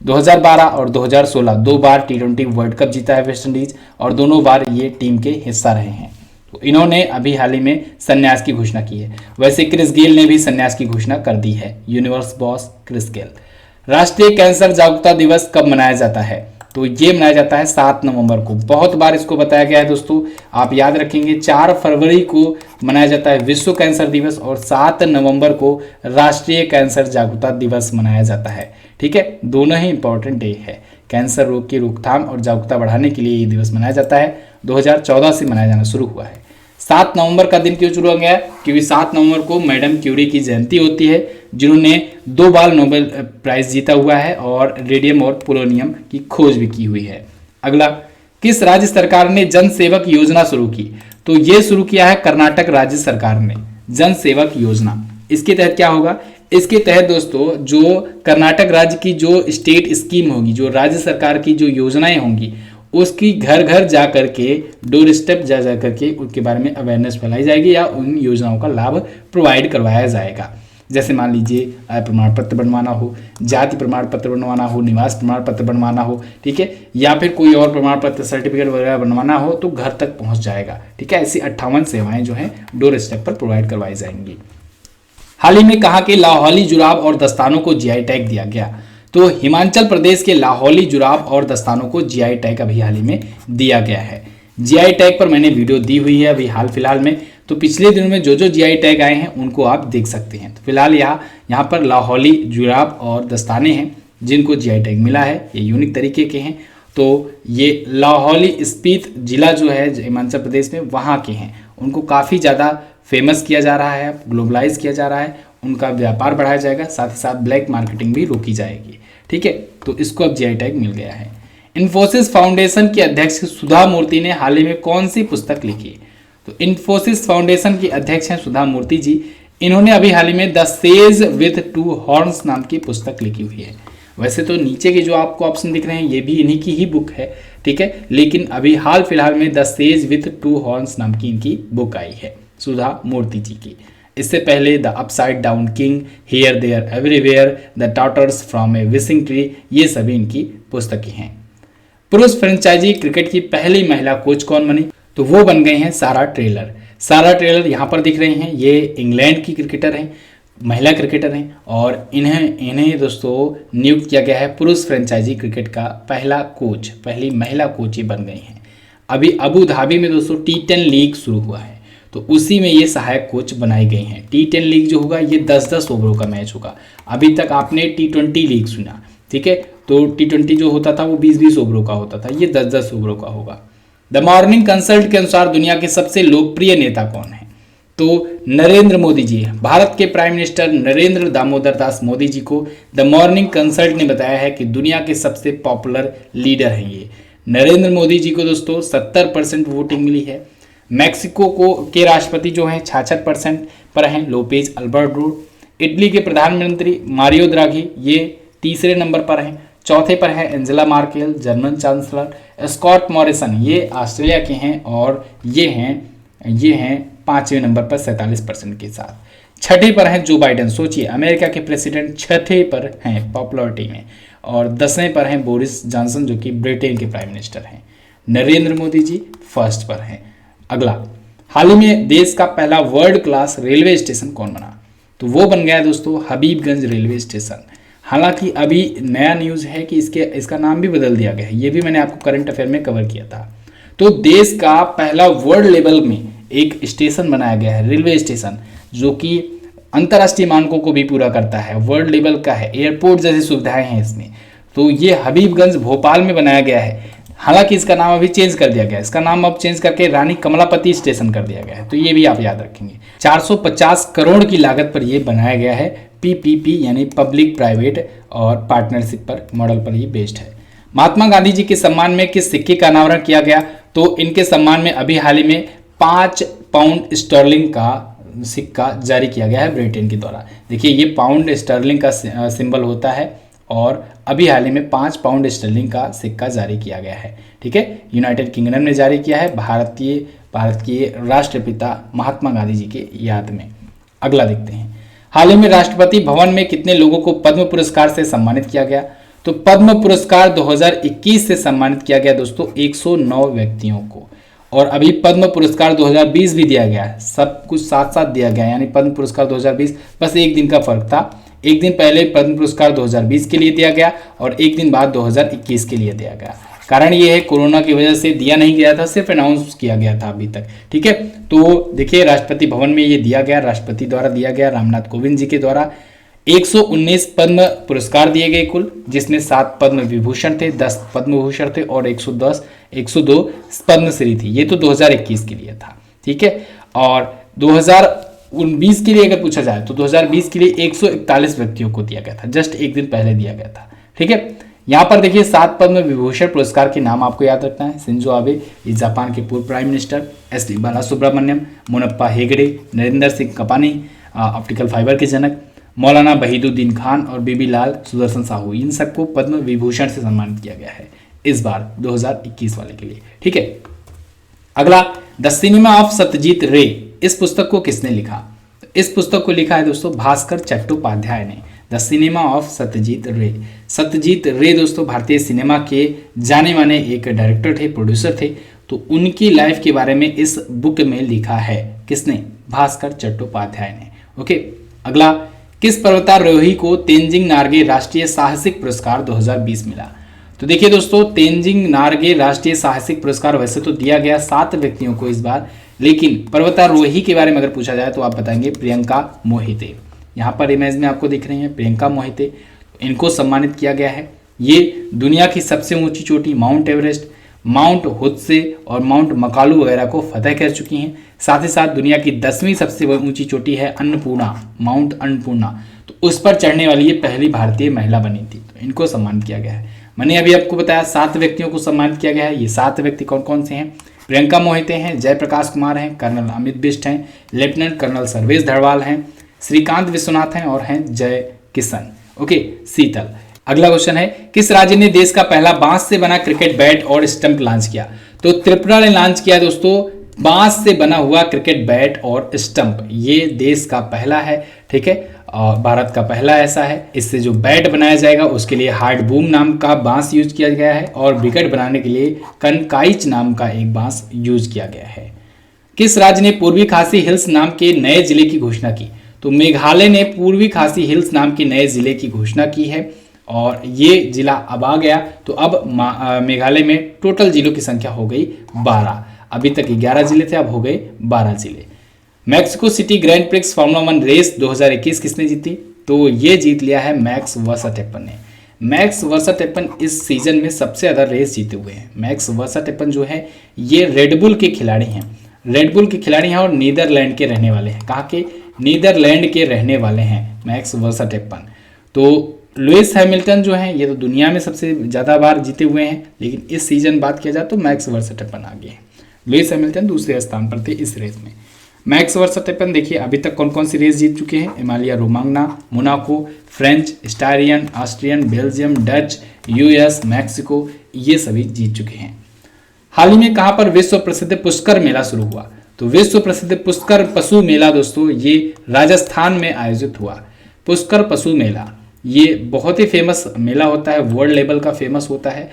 Speaker 1: 2012 और 2016 दो बार T20 वर्ल्ड कप जीता है वेस्ट इंडीज, और दोनों बार ये टीम के हिस्सा रहे हैं। तो इन्होंने अभी हाल ही में संन्यास की घोषणा की है। वैसे क्रिस गेल ने भी संन्यास की घोषणा कर दी है, यूनिवर्स बॉस क्रिस गेल। राष्ट्रीय कैंसर जागरूकता दिवस कब मनाया जाता है? तो ये मनाया जाता है 7 नवंबर को। बहुत बार इसको बताया गया है दोस्तों, आप याद रखेंगे। 4 फरवरी को मनाया जाता है विश्व कैंसर दिवस, और 7 नवंबर को राष्ट्रीय कैंसर जागरूकता दिवस मनाया जाता है। ठीक है, दोनों ही इंपॉर्टेंट डे है। कैंसर रोग की रोकथाम और जागरूकता बढ़ाने के लिए ये दिवस मनाया जाता है। 2014 से मनाया जाना शुरू हुआ है। 7 नवंबर का दिन क्यों शुरू हो गया? क्योंकि 7 नवंबर को मैडम क्यूरी की जयंती होती है, जिन्होंने 2 बार नोबेल प्राइज जीता हुआ है और रेडियम और पोलोनियम की खोज भी की हुई है। अगला, किस राज्य सरकार ने जन सेवक योजना शुरू की? तो ये शुरू किया है कर्नाटक राज्य सरकार ने जन सेवक योजना। इसके तहत क्या होगा? इसके तहत दोस्तों जो कर्नाटक राज्य की जो स्टेट स्कीम होगी, जो राज्य सरकार की जो योजनाएं होंगी, उसकी घर घर जा करके, डोर स्टेप जा करके उनके बारे में अवेयरनेस फैलाई जाएगी या उन योजनाओं का लाभ प्रोवाइड करवाया जाएगा। जैसे मान लीजिए आय प्रमाण पत्र बनवाना हो, जाति प्रमाण पत्र बनवाना हो, निवास प्रमाण पत्र बनवाना हो, ठीक है, या फिर कोई और प्रमाण पत्र सर्टिफिकेट वगैरह बनवाना हो तो घर तक पहुंच जाएगा। ठीक है, ऐसी 58 सेवाएं जो हैं डोर स्टेप पर प्रोवाइड करवाई जाएंगी। हाल ही में कहा कि लाहौली जुराब और दस्तानों को जीआई टैग दिया गया। तो हिमाचल प्रदेश के लाहौली जुराब और दस्तानों को जीआई टैग अभी हाल ही में दिया गया है। जीआई टैग पर मैंने वीडियो दी हुई है अभी हाल फिलहाल में, तो पिछले दिनों में जो जो जीआई टैग आए हैं उनको आप देख सकते हैं। तो फिलहाल यहाँ पर लाहौली जुराब और दस्ताने हैं जिनको जीआई टैग मिला है। ये यूनिक तरीके के हैं। तो ये लाहौली स्पीति जिला जो है हिमाचल प्रदेश में, वहाँ के हैं। उनको काफ़ी ज़्यादा फेमस किया जा रहा है, ग्लोबलाइज किया जा रहा है, उनका व्यापार बढ़ाया जाएगा, साथ ही साथ ब्लैक मार्केटिंग भी रोकी जाएगी। ठीक है, तो इसको अब जीआई टैग मिल गया है। इन्फोसिस फाउंडेशन के अध्यक्ष सुधा मूर्ति ने हाल ही में कौन सी पुस्तक लिखी? तो इन्फोसिस फाउंडेशन के अध्यक्ष हैं सुधा मूर्ति जी। इन्होंने अभी हाल ही में द सेज विथ 2 हॉर्न्स नाम की पुस्तक लिखी हुई है। वैसे तो नीचे के जो आपको ऑप्शन दिख रहे हैं ये भी इन्हीं की ही बुक है, ठीक है, लेकिन अभी हाल फिलहाल में द सेज विथ 2 हॉर्न्स नाम की इनकी बुक आई है सुधा मूर्ति जी की। इससे पहले the upside down king, here there everywhere, the daughters from a wishing tree, ये सभी इनकी पुस्तकें हैं। पुरुष फ्रेंचाइजी क्रिकेट की पहली महिला कोच कौन बनी? तो वो बन गई हैं सारा टेलर। सारा टेलर यहाँ पर दिख रही हैं, ये इंग्लैंड की क्रिकेटर हैं, महिला क्रिकेटर हैं, और इन्हें दोस्तों नियुक्त किया गया है पुरुष फ्रेंचाइजी क्रिकेट का पहला कोच, पहली महिला कोच ये बन गई हैं। अभी अबू धाबी में दोस्तों T10 लीग शुरू हुआ है, तो उसी में ये सहायक कोच बनाई गई हैं। T10 लीग जो होगा ये 10-10 ओवरों का मैच होगा। अभी तक आपने T20 लीग सुना, ठीक है, तो T20 जो होता था वो 20-20 ओवरों का होता था, ये 10-10 ओवरों का होगा। द मॉर्निंग कंसल्ट के अनुसार दुनिया के सबसे लोकप्रिय नेता कौन है? तो नरेंद्र मोदी जी। भारत के प्राइम मिनिस्टर नरेंद्र दामोदर दास मोदी जी को द मॉर्निंग कंसल्ट ने बताया है कि दुनिया के सबसे पॉपुलर लीडर हैं ये। नरेंद्र मोदी जी को दोस्तों 70% वोटिंग मिली है। मैक्सिको को के राष्ट्रपति जो हैं 66% पर हैं, लोपेज अल्बर्डो। इटली के प्रधानमंत्री मारियो द्राघी ये तीसरे नंबर पर हैं। चौथे पर है Angela Merkel, German chancellor. Scott Morrison ये ऑस्ट्रेलिया के हैं और ये हैं पांचवें नंबर पर 47% के साथ। छठे पर हैं जो बाइडेन, सोचिए अमेरिका के प्रेसिडेंट छठे पर हैं पॉपुलरिटी में। और 10वें पर हैं बोरिस जॉनसन जो कि ब्रिटेन के प्राइम मिनिस्टर हैं। नरेंद्र मोदी जी फर्स्ट पर हैं। अगला, हाल ही में देश का पहला वर्ल्ड क्लास रेलवे स्टेशन कौन बना? तो वो बन गया दोस्तों हबीबगंज रेलवे स्टेशन। हालांकि अभी नया न्यूज़ है कि इसका नाम भी बदल दिया गया है, ये भी मैंने आपको करंट अफेयर में कवर किया था। तो देश का पहला वर्ल्ड लेवल में एक स्टेशन बनाया गया है, रेलवे स्टेशन, जो कि अंतर्राष्ट्रीय मानकों को भी पूरा करता है, वर्ल्ड लेवल का है, एयरपोर्ट जैसी सुविधाएं हैं इसमें। तो ये हबीबगंज भोपाल में बनाया गया है। हालांकि इसका नाम अभी चेंज कर दिया गया है, इसका नाम अब चेंज करके रानी कमलापति स्टेशन कर दिया गया है। तो ये भी आप याद रखेंगे। 450 करोड़ की लागत पर यह बनाया गया है। पीपीपी यानी पब्लिक प्राइवेट और पार्टनरशिप पर मॉडल पर ये बेस्ड है। महात्मा गांधी जी के सम्मान में किस सिक्के का अनावरण किया गया? तो इनके सम्मान में अभी हाल ही में 5 पाउंड स्टर्लिंग का सिक्का जारी किया गया है ब्रिटेन के द्वारा। देखिए ये पाउंड स्टर्लिंग का सिंबल होता है और अभी हाल ही में 5 पाउंड स्टर्लिंग का सिक्का जारी किया गया है। ठीक है, यूनाइटेड किंगडम ने जारी किया है भारत के राष्ट्रपिता महात्मा गांधी जी के याद में। अगला देखते हैं, हाल ही में राष्ट्रपति भवन में कितने लोगों को पद्म पुरस्कार से सम्मानित किया गया? तो पद्म पुरस्कार 2021 से सम्मानित किया गया दोस्तों 109 व्यक्तियों को। और अभी पद्म पुरस्कार 2020 भी दिया गया है, सब कुछ साथ साथ दिया गया है। यानी पद्म पुरस्कार 2020 बस एक दिन का फर्क था, एक दिन पहले पद्म पुरस्कार 2020 के लिए दिया गया और एक दिन बाद 2021 के लिए दिया गया। कारण ये है कोरोना की वजह से दिया नहीं गया था, सिर्फ अनाउंस किया गया था अभी तक। ठीक है, तो देखिए राष्ट्रपति भवन में ये दिया गया, राष्ट्रपति द्वारा दिया गया, रामनाथ कोविंद जी के द्वारा। 119 पद्म पुरस्कार दिए गए कुल, जिसमें 7 पद्म विभूषण थे, 10 पद्म भूषण थे और 102 पद्मश्री थी। ये तो 2021 के लिए था। ठीक है, और 2019 के लिए अगर पूछा जाए तो 2020 के लिए 141 व्यक्तियों को दिया गया था, जस्ट एक दिन पहले दिया गया था। ठीक है, यहाँ पर देखिए 7 पद्म विभूषण पुरस्कार के नाम आपको याद रखना है। शिंजो आबे ये जापान के पूर्व prime minister, S D. Balasubramaniam, Monappa Hegde, Narendra Singh Kapany optical fibre के जनक, मौलाना वहीदुद्दीन खान और बीबी लाल सुदर्शन साहू, इन सबको पद्म विभूषण से सम्मानित किया गया है इस बार 2021 वाले के लिए। ठीक है, अगला, द सिनेमा ऑफ सत्यजीत रे, इस पुस्तक को किसने लिखा? इस पुस्तक को लिखा है दोस्तों भास्कर चट्टोपाध्याय ने। द सिनेमा ऑफ सत्यजीत रे। सत्यजीत रे दोस्तों भारतीय सिनेमा के जाने माने एक डायरेक्टर थे, प्रोड्यूसर थे। तो उनकी लाइफ के बारे में इस बुक में लिखा है, किसने? भास्कर चट्टोपाध्याय ने। ओके, अगला, किस पर्वतारोही को तेंजिंग नार्गे राष्ट्रीय साहसिक पुरस्कार 2020 मिला? तो देखिए दोस्तों, तेंजिंग नार्गे राष्ट्रीय साहसिक पुरस्कार वैसे तो दिया गया 7 व्यक्तियों को इस बार, लेकिन पर्वतारोही के बारे में अगर पूछा जाए तो आप बताएंगे प्रियंका मोहिते। यहाँ पर इमेज में आपको दिख रही हैं प्रियंका मोहिते, इनको सम्मानित किया गया है। ये दुनिया की सबसे ऊंची चोटी माउंट एवरेस्ट, माउंट हुत्से और माउंट मकालू वगैरह को फतह कर चुकी हैं। साथ ही साथ दुनिया की 10वीं सबसे ऊंची चोटी है अन्नपूर्णा, माउंट अन्नपूर्णा, तो उस पर चढ़ने वाली ये पहली भारतीय महिला बनी थी। तो इनको सम्मानित किया गया है। मैंने अभी आपको बताया 7 व्यक्तियों को सम्मानित किया गया है। ये 7 व्यक्ति कौन कौन से हैं? प्रियंका मोहिते हैं, जयप्रकाश कुमार हैं, कर्नल अमित बिष्ट हैं, लेफ्टिनेंट कर्नल सर्वेश धड़वाल हैं, श्रीकांत विश्वनाथ हैं और हैं जय किशन। ओके, शीतल। अगला क्वेश्चन है, किस राज्य ने देश का पहला बांस से बना क्रिकेट बैट और स्टंप लॉन्च किया? तो त्रिपुरा ने लॉन्च किया दोस्तों बांस से बना हुआ क्रिकेट बैट और स्टंप। ये देश का पहला है। ठीक है, और भारत का पहला ऐसा है। इससे जो बैट बनाया जाएगा उसके लिए हार्ड बूम नाम का बांस यूज किया गया है और विकेट बनाने के लिए कनकाइच नाम का एक बांस यूज किया गया है। किस राज्य ने पूर्वी खासी हिल्स नाम के नए जिले की घोषणा की? तो मेघालय ने पूर्वी खासी हिल्स नाम के नए जिले की घोषणा की है और ये जिला अब आ गया। तो अब मेघालय में टोटल जिलों की संख्या हो गई 12। अभी तक 11 जिले थे, अब हो गए 12 जिले। Mexico City Grand Prix formula 1 race 2021 किसने जीती? तो ये जीत लिया है मैक्स वर्स्टैपेन ने। मैक्स वर्स्टैपेन इस सीजन में सबसे ज़्यादा रेस जीते हुए हैं। मैक्स वर्स्टैपेन जो है ये रेडबुल के खिलाड़ी हैं, रेडबुल के खिलाड़ी हैं और नीदरलैंड के रहने वाले हैं। कहाँ के? नीदरलैंड के रहने वाले हैं मैक्स वर्स्टैपेन। तो लुइस हैमिल्टन जो हैं ये तो दुनिया में सबसे ज़्यादा बार जीते हुए हैं, लेकिन इस सीजन बात किया जाए तो मैक्स वर्स्टैपेन आगे हैं। लुइस हैमिल्टन दूसरे स्थान पर थे इस रेस में। मैक्स वर्स्टैपेन देखिए अभी तक कौन कौन सी रेस जीत चुके हैं, Emilia Romagna, Monaco, French, Styrian, Austrian, Belgium, Dutch, US, Mexico, ये सभी जीत चुके हैं। हाल ही में कहाँ पर विश्व प्रसिद्ध पुष्कर मेला शुरू हुआ, तो विश्व प्रसिद्ध पुष्कर पशु मेला दोस्तों ये राजस्थान में आयोजित हुआ। पुष्कर पशु मेला ये बहुत ही फेमस मेला होता है, वर्ल्ड लेवल का फेमस होता है।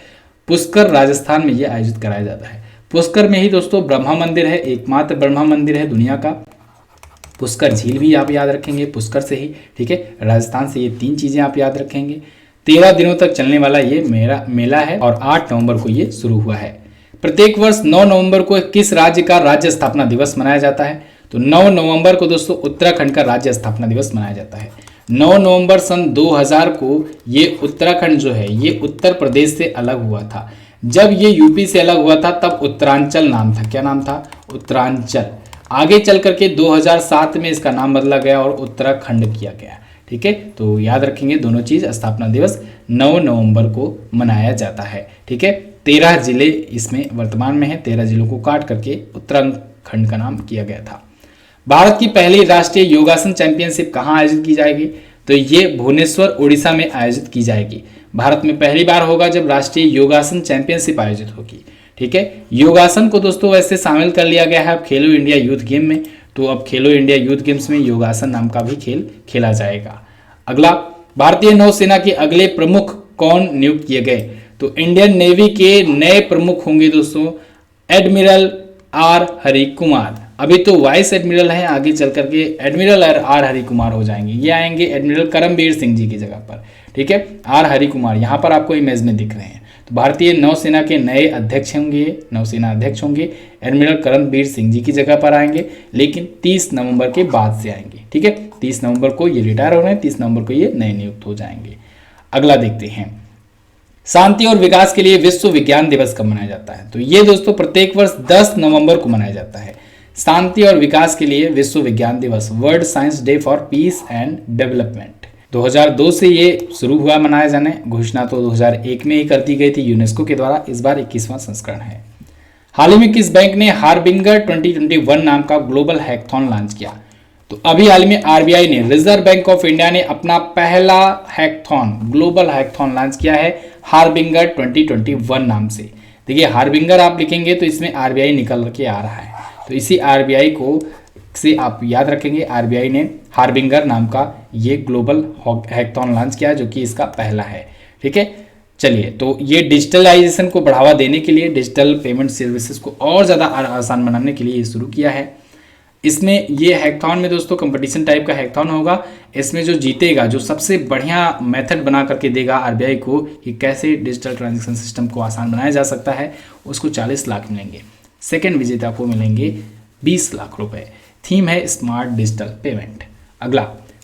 Speaker 1: पुष्कर राजस्थान में ये आयोजित कराया जाता है। पुष्कर में ही दोस्तों ब्रह्मा मंदिर है, एकमात्र ब्रह्मा मंदिर है दुनिया का। पुष्कर झील भी आप याद रखेंगे पुष्कर से ही, ठीक है। राजस्थान से ये 3 चीजें आप याद रखेंगे। 13 दिनों तक चलने वाला ये मेला है और 8 नवंबर को ये शुरू हुआ है। प्रत्येक वर्ष 9 नवंबर को किस राज्य का राज्य स्थापना दिवस मनाया जाता है, तो 9 नवंबर को दोस्तों उत्तराखंड का राज्य स्थापना दिवस मनाया जाता है। 9 नवंबर सन 2000 को ये उत्तराखंड जो है ये उत्तर प्रदेश से अलग हुआ था। जब ये यूपी से अलग हुआ था तब उत्तरांचल नाम था। क्या नाम था? उत्तरांचल। आगे चल करके 2007 में इसका नाम बदला गया और उत्तराखंड किया गया, ठीक है। तो याद रखेंगे दोनों चीज, स्थापना दिवस 9 नवंबर को मनाया जाता है, ठीक है। 13 जिले इसमें वर्तमान में है, 13 जिलों को काट करके उत्तराखंड का नाम किया गया था। भारत की पहली राष्ट्रीय योगासन चैंपियनशिप कहाँ आयोजित की जाएगी, तो ये भुवनेश्वर उड़ीसा में आयोजित की जाएगी। भारत में पहली बार होगा जब राष्ट्रीय योगासन चैंपियनशिप आयोजित होगी, ठीक है। योगासन को दोस्तों वैसे शामिल कर लिया गया है अब खेलो इंडिया यूथ गेम में, तो अब खेलो इंडिया यूथ गेम्स में योगासन नाम का भी खेल खेला जाएगा। अगला, भारतीय नौसेना के अगले प्रमुख कौन नियुक्त किए गए, तो इंडियन नेवी के नए प्रमुख होंगे दोस्तों एडमिरल आर हरि कुमार। अभी तो वाइस एडमिरल हैं, आगे चल करके एडमिरल आर हरि कुमार हो जाएंगे। ये आएंगे एडमिरल करमबीर सिंह जी की जगह पर, ठीक है। आर हरि कुमार यहाँ पर आपको इमेज में दिख रहे हैं। तो भारतीय नौसेना के नए अध्यक्ष होंगे, नौसेना अध्यक्ष होंगे एडमिरल करमबीर सिंह जी की जगह पर आएंगे, लेकिन 30 नवंबर के बाद से आएंगे, ठीक है। 30 नवंबर को ये रिटायर हो रहे हैं, 30 नवंबर को ये नए नियुक्त हो जाएंगे। अगला देखते हैं, शांति और विकास के लिए विश्व विज्ञान दिवस कब मनाया जाता है, तो ये दोस्तों प्रत्येक वर्ष 10 नवंबर को मनाया जाता है। शांति और विकास के लिए विश्व विज्ञान दिवस, world science day for piece and development. 2002 से ये शुरू हुआ मनाया जाने, घोषणा तो 2001 में ही कर दी गई थी यूनेस्को के द्वारा, इस बार 21वां संस्करण है। हाल ही में किस बैंक ने हार्बिंगर 2021 नाम का ग्लोबल हैकथॉन लॉन्च किया, तो अभी हाल में आरबीआई ने, रिजर्व बैंक ऑफ इंडिया ने अपना पहला हैकथॉन, ग्लोबल हैकथॉन लॉन्च किया है हार्बिंगर 2021 नाम से। देखिए हार्बिंगर आप लिखेंगे तो इसमें आरबीआई निकल के आ रहा है, तो इसी आरबीआई को से आप याद रखेंगे, आरबीआई ने हार्बिंगर नाम का ये ग्लोबल हैकथॉन लॉन्च किया जो कि इसका पहला है, ठीक है। चलिए, तो ये डिजिटलाइजेशन को बढ़ावा देने के लिए, डिजिटल पेमेंट सर्विसेज को और ज़्यादा आसान बनाने के लिए ये शुरू किया है। इसमें ये हैकथॉन में दोस्तों कंपटीशन टाइप का हैकथॉन होगा। इसमें जो जीतेगा, जो सबसे बढ़िया मेथड बना करके देगा आरबीआई को कि कैसे डिजिटल ट्रांजैक्शन सिस्टम को आसान बनाया जा सकता है, उसको 40 लाख मिलेंगे। सेकेंड विजेता को मिलेंगे 20 लाख रुपए। थीम है स्मार्ट डिजिटल पेमेंट। अगला,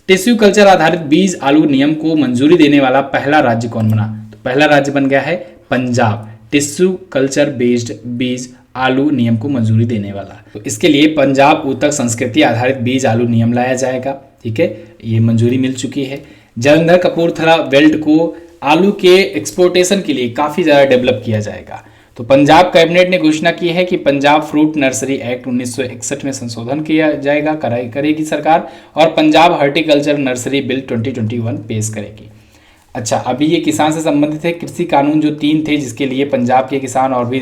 Speaker 1: टिश्यू कल्चर आधारित बीज आलू नियम को मंजूरी देने वाला पहला राज्य कौन बना, तो पहला राज्य बन गया है पंजाब। टिश्यू कल्चर बेस्ड बीज आलू नियम को मंजूरी देने वाला, तो इसके लिए पंजाब ऊतक संस्कृति आधारित बीज आलू नियम लाया जाएगा, ठीक है। ये मंजूरी मिल चुकी है। जलंधर कपूरथला बेल्ट को आलू के एक्सपोर्टेशन के लिए काफ़ी ज़्यादा डेवलप किया जाएगा। तो पंजाब कैबिनेट ने घोषणा की है कि पंजाब फ्रूट नर्सरी एक्ट 1961 में संशोधन किया जाएगा, करेगी सरकार, और पंजाब हॉर्टिकल्चर नर्सरी बिल 2021 पेश करेगी। अच्छा, अभी ये किसान से संबंधित है। कृषि कानून जो 3 थे जिसके लिए पंजाब के किसान और भी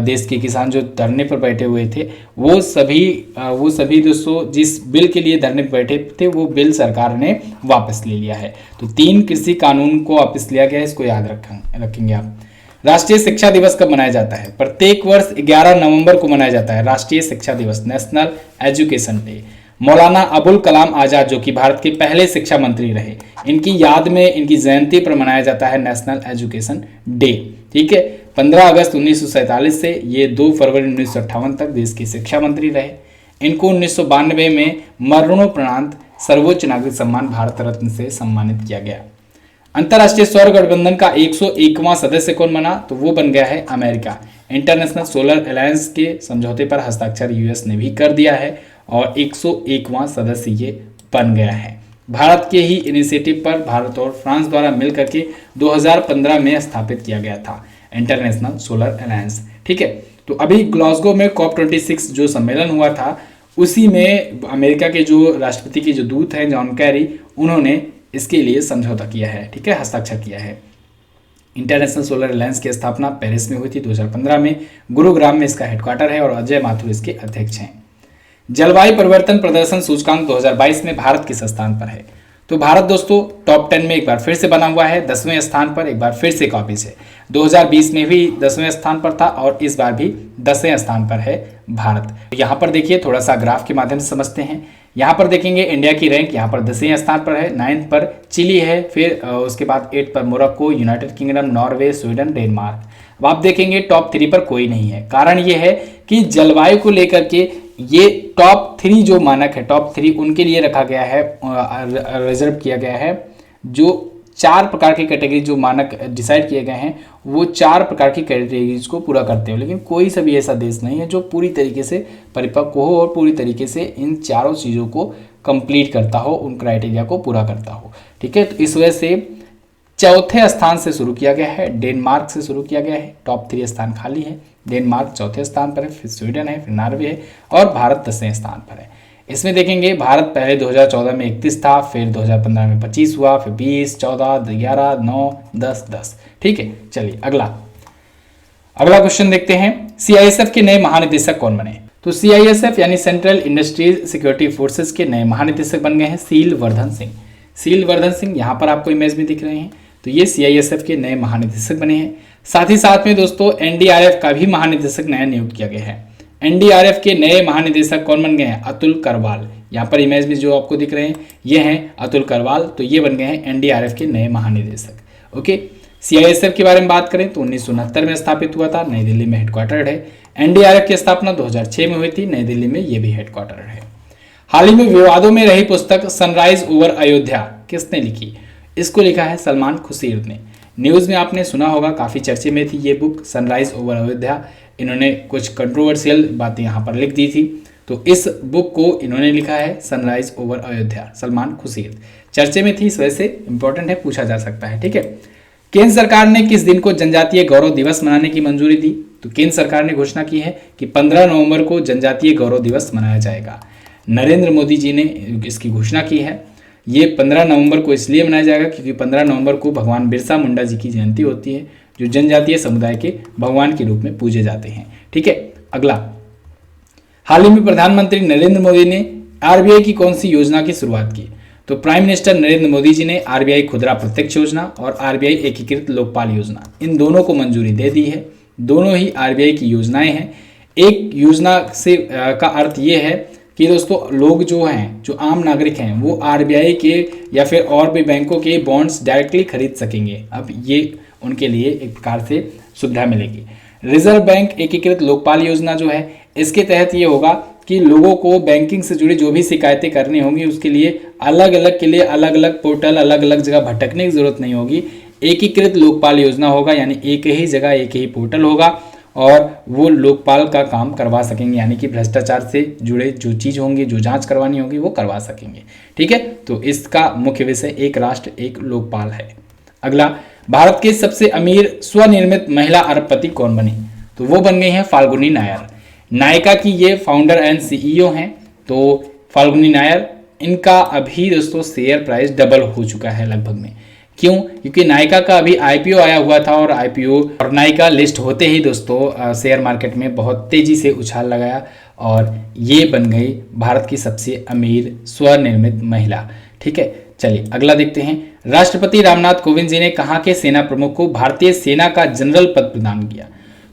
Speaker 1: देश के किसान जो धरने पर बैठे हुए थे, वो सभी दोस्तों जिस बिल के लिए धरने पर बैठे थे वो बिल सरकार ने वापस ले लिया है। तो 3 कृषि कानून को वापस लिया गया है, इसको याद रखेंगे आप। राष्ट्रीय शिक्षा दिवस कब मनाया जाता है, प्रत्येक वर्ष 11 नवंबर को मनाया जाता है राष्ट्रीय शिक्षा दिवस, national education day. Maulana Abul Kalam Azad जो कि भारत के पहले शिक्षा मंत्री रहे, इनकी याद में इनकी जयंती पर मनाया जाता है नेशनल एजुकेशन डे, ठीक है। 15 अगस्त 1947 से ये 2 फरवरी 1958 तक देश के शिक्षा मंत्री रहे। इनको 1992 में मरणोपरांत सर्वोच्च नागरिक सम्मान भारत रत्न से सम्मानित किया गया। अंतर्राष्ट्रीय सौर गठबंधन का 101वां सदस्य कौन बना, तो वो बन गया है अमेरिका। इंटरनेशनल सोलर अलायंस के समझौते पर हस्ताक्षर यूएस ने भी कर दिया है और 101वां सदस्य ये बन गया है, भारत के ही इनिशिएटिव पर भारत और फ्रांस द्वारा मिलकर के 2015 में स्थापित किया गया था इंटरनेशनल सोलर अलायंस। ठीक है, तो अभी ग्लासगो में COP26 जो सम्मेलन हुआ था उसी में अमेरिका के जो राष्ट्रपति के जो दूत हैं जॉन कैरी, उन्होंने इसके लिए समझौता किया है। ठीक है, हस्ताक्षर किया है। इंटरनेशनल सोलर अलायंस की स्थापना पेरिस में हुई थी 2015 में। गुरुग्राम में इसका हेडक्वार्टर है और अजय माथुर इसके अध्यक्ष हैं। जलवायु परिवर्तन प्रदर्शन सूचकांक 2022 में भारत किस स्थान पर है? तो भारत दोस्तों टॉप 10 में एक बार फिर से बना हुआ है, 10वें स्थान पर एक बार फिर से कॉपी से। 2020 में भी 10वें स्थान पर था और इस बार भी 10वें स्थान पर है भारत। यहाँ पर देखिए, थोड़ा सा ग्राफ के माध्यम से समझते हैं। यहाँ पर देखेंगे इंडिया की रैंक यहाँ पर 10वें स्थान पर है, 9 पर चिली है, फिर उसके बाद 8 पर Morocco, United kingdom, Norway, Sweden, Denmark. अब आप देखेंगे टॉप 3 पर कोई नहीं है। कारण ये है कि जलवायु को लेकर के ये टॉप 3 जो मानक है, टॉप 3 उनके लिए रखा गया है, रिजर्व किया गया है। जो 4 प्रकार की कैटेगरी जो मानक डिसाइड किए गए हैं वो 4 प्रकार की कैटेगरीज को पूरा करते हो, लेकिन कोई सा भी ऐसा देश नहीं है जो पूरी तरीके से परिपक्व हो और पूरी तरीके से इन चारों चीज़ों को कंप्लीट करता हो, उन क्राइटेरिया को पूरा करता हो। ठीक है, तो इस वजह से चौथे स्थान से शुरू किया गया है, डेनमार्क से शुरू किया गया है। टॉप 3 स्थान खाली है, डेनमार्क चौथे स्थान पर है, फिर स्वीडन है, फिर नॉर्वे है और भारत 10वें स्थान पर है। इसमें देखेंगे भारत पहले 2014 में 31 था, फिर 2015 में 25 हुआ, फिर 20, 14, 11, 9, 10, 10। ठीक है, चलिए अगला क्वेश्चन देखते हैं। CISF के नए महानिदेशक कौन बने? तो CISF यानी सेंट्रल इंडस्ट्रियल सिक्योरिटी फोर्सेस के नए महानिदेशक बन गए हैं सील वर्धन सिंह। सील वर्धन सिंह यहाँ पर आपको इमेज में दिख रहे हैं, तो ये CISF के नए महानिदेशक बने हैं। साथ ही साथ में दोस्तों NDRF का भी महानिदेशक नया नियुक्त किया गया है। NDRF के नए महानिदेशक कौन बन गए हैं? अतुल करवाल। यहाँ पर इमेज में जो आपको दिख रहे हैं ये हैं अतुल करवाल, तो ये बन गए हैं NDRF के नए महानिदेशक। ओके, CISF के बारे में बात करें तो 1969 में स्थापित हुआ था, नई दिल्ली में हेडक्वार्टर्ड है। NDRF की स्थापना 2006 में हुई थी, नई दिल्ली में ये भी हेडक्वार्टर्ड है। हाल ही में विवादों में रही पुस्तक सनराइज ओवर अयोध्या किसने लिखी? इसको लिखा है सलमान खुर्शीद ने। न्यूज़ में आपने सुना होगा, काफ़ी चर्चे में थी ये बुक सनराइज ओवर अयोध्या। इन्होंने कुछ कंट्रोवर्शियल बातें यहाँ पर लिख दी थी, तो इस बुक को इन्होंने लिखा है सनराइज ओवर अयोध्या, सलमान खुर्शीद। चर्चे में थी, इस वजह से इंपॉर्टेंट है, पूछा जा सकता है। ठीक है, केंद्र सरकार ने किस दिन को जनजातीय गौरव दिवस मनाने की मंजूरी दी? तो केंद्र सरकार ने घोषणा की है कि 15 नवंबर को जनजातीय गौरव दिवस मनाया जाएगा। नरेंद्र मोदी जी ने इसकी घोषणा की है। ये 15 नवंबर को इसलिए मनाया जाएगा क्योंकि 15 नवंबर को भगवान बिरसा मुंडा जी की जयंती होती है, जो जनजातीय समुदाय के भगवान के रूप में पूजे जाते हैं। ठीक है, अगला, हाल ही में प्रधानमंत्री नरेंद्र मोदी ने RBI की कौन सी योजना की शुरुआत की? तो प्राइम मिनिस्टर नरेंद्र मोदी जी ने RBI खुदरा प्रत्यक्ष योजना और RBI एकीकृत लोकपाल योजना, इन दोनों को मंजूरी दे दी है। दोनों ही RBI की योजनाएं हैं। एक योजना से का अर्थ ये है कि दोस्तों लोग जो हैं, जो आम नागरिक हैं, वो RBI के या फिर और भी बैंकों के बॉन्ड्स डायरेक्टली खरीद सकेंगे। अब ये उनके लिए एक प्रकार से सुविधा मिलेगी। रिजर्व बैंक एकीकृत लोकपाल योजना जो है, इसके तहत ये होगा कि लोगों को बैंकिंग से जुड़ी जो भी शिकायतें करनी होंगी उसके लिए अलग अलग पोर्टल, अलग अलग जगह भटकने की जरूरत नहीं होगी। एकीकृत लोकपाल योजना होगा, यानी एक ही जगह एक ही पोर्टल होगा और वो लोकपाल का काम करवा सकेंगे, यानी कि भ्रष्टाचार से जुड़े जो चीज़ होंगी, जो जांच करवानी होगी वो करवा सकेंगे। ठीक है, तो इसका मुख्य विषय एक राष्ट्र एक लोकपाल है। अगला, भारत के सबसे अमीर स्वनिर्मित महिला अरबपति कौन बनी? तो वो बन गई हैं फाल्गुनी नायर। नायका की ये फाउंडर एंड CEO हैं। तो फाल्गुनी नायर, इनका अभी दोस्तों शेयर प्राइस डबल हो चुका है लगभग में। क्यों? क्योंकि नायका का अभी IPO आया हुआ था और IPO और नायका लिस्ट होते ही दोस्तों शेयर मार्केट में बहुत तेजी से उछाल लगाया और ये बन गई भारत की सबसे अमीर स्वनिर्मित महिला। ठीक है, चलिए अगला देखते हैं। राष्ट्रपति रामनाथ कोविंद जी ने कहाँ के सेना प्रमुख को भारतीय सेना का जनरल पद प्रदान किया?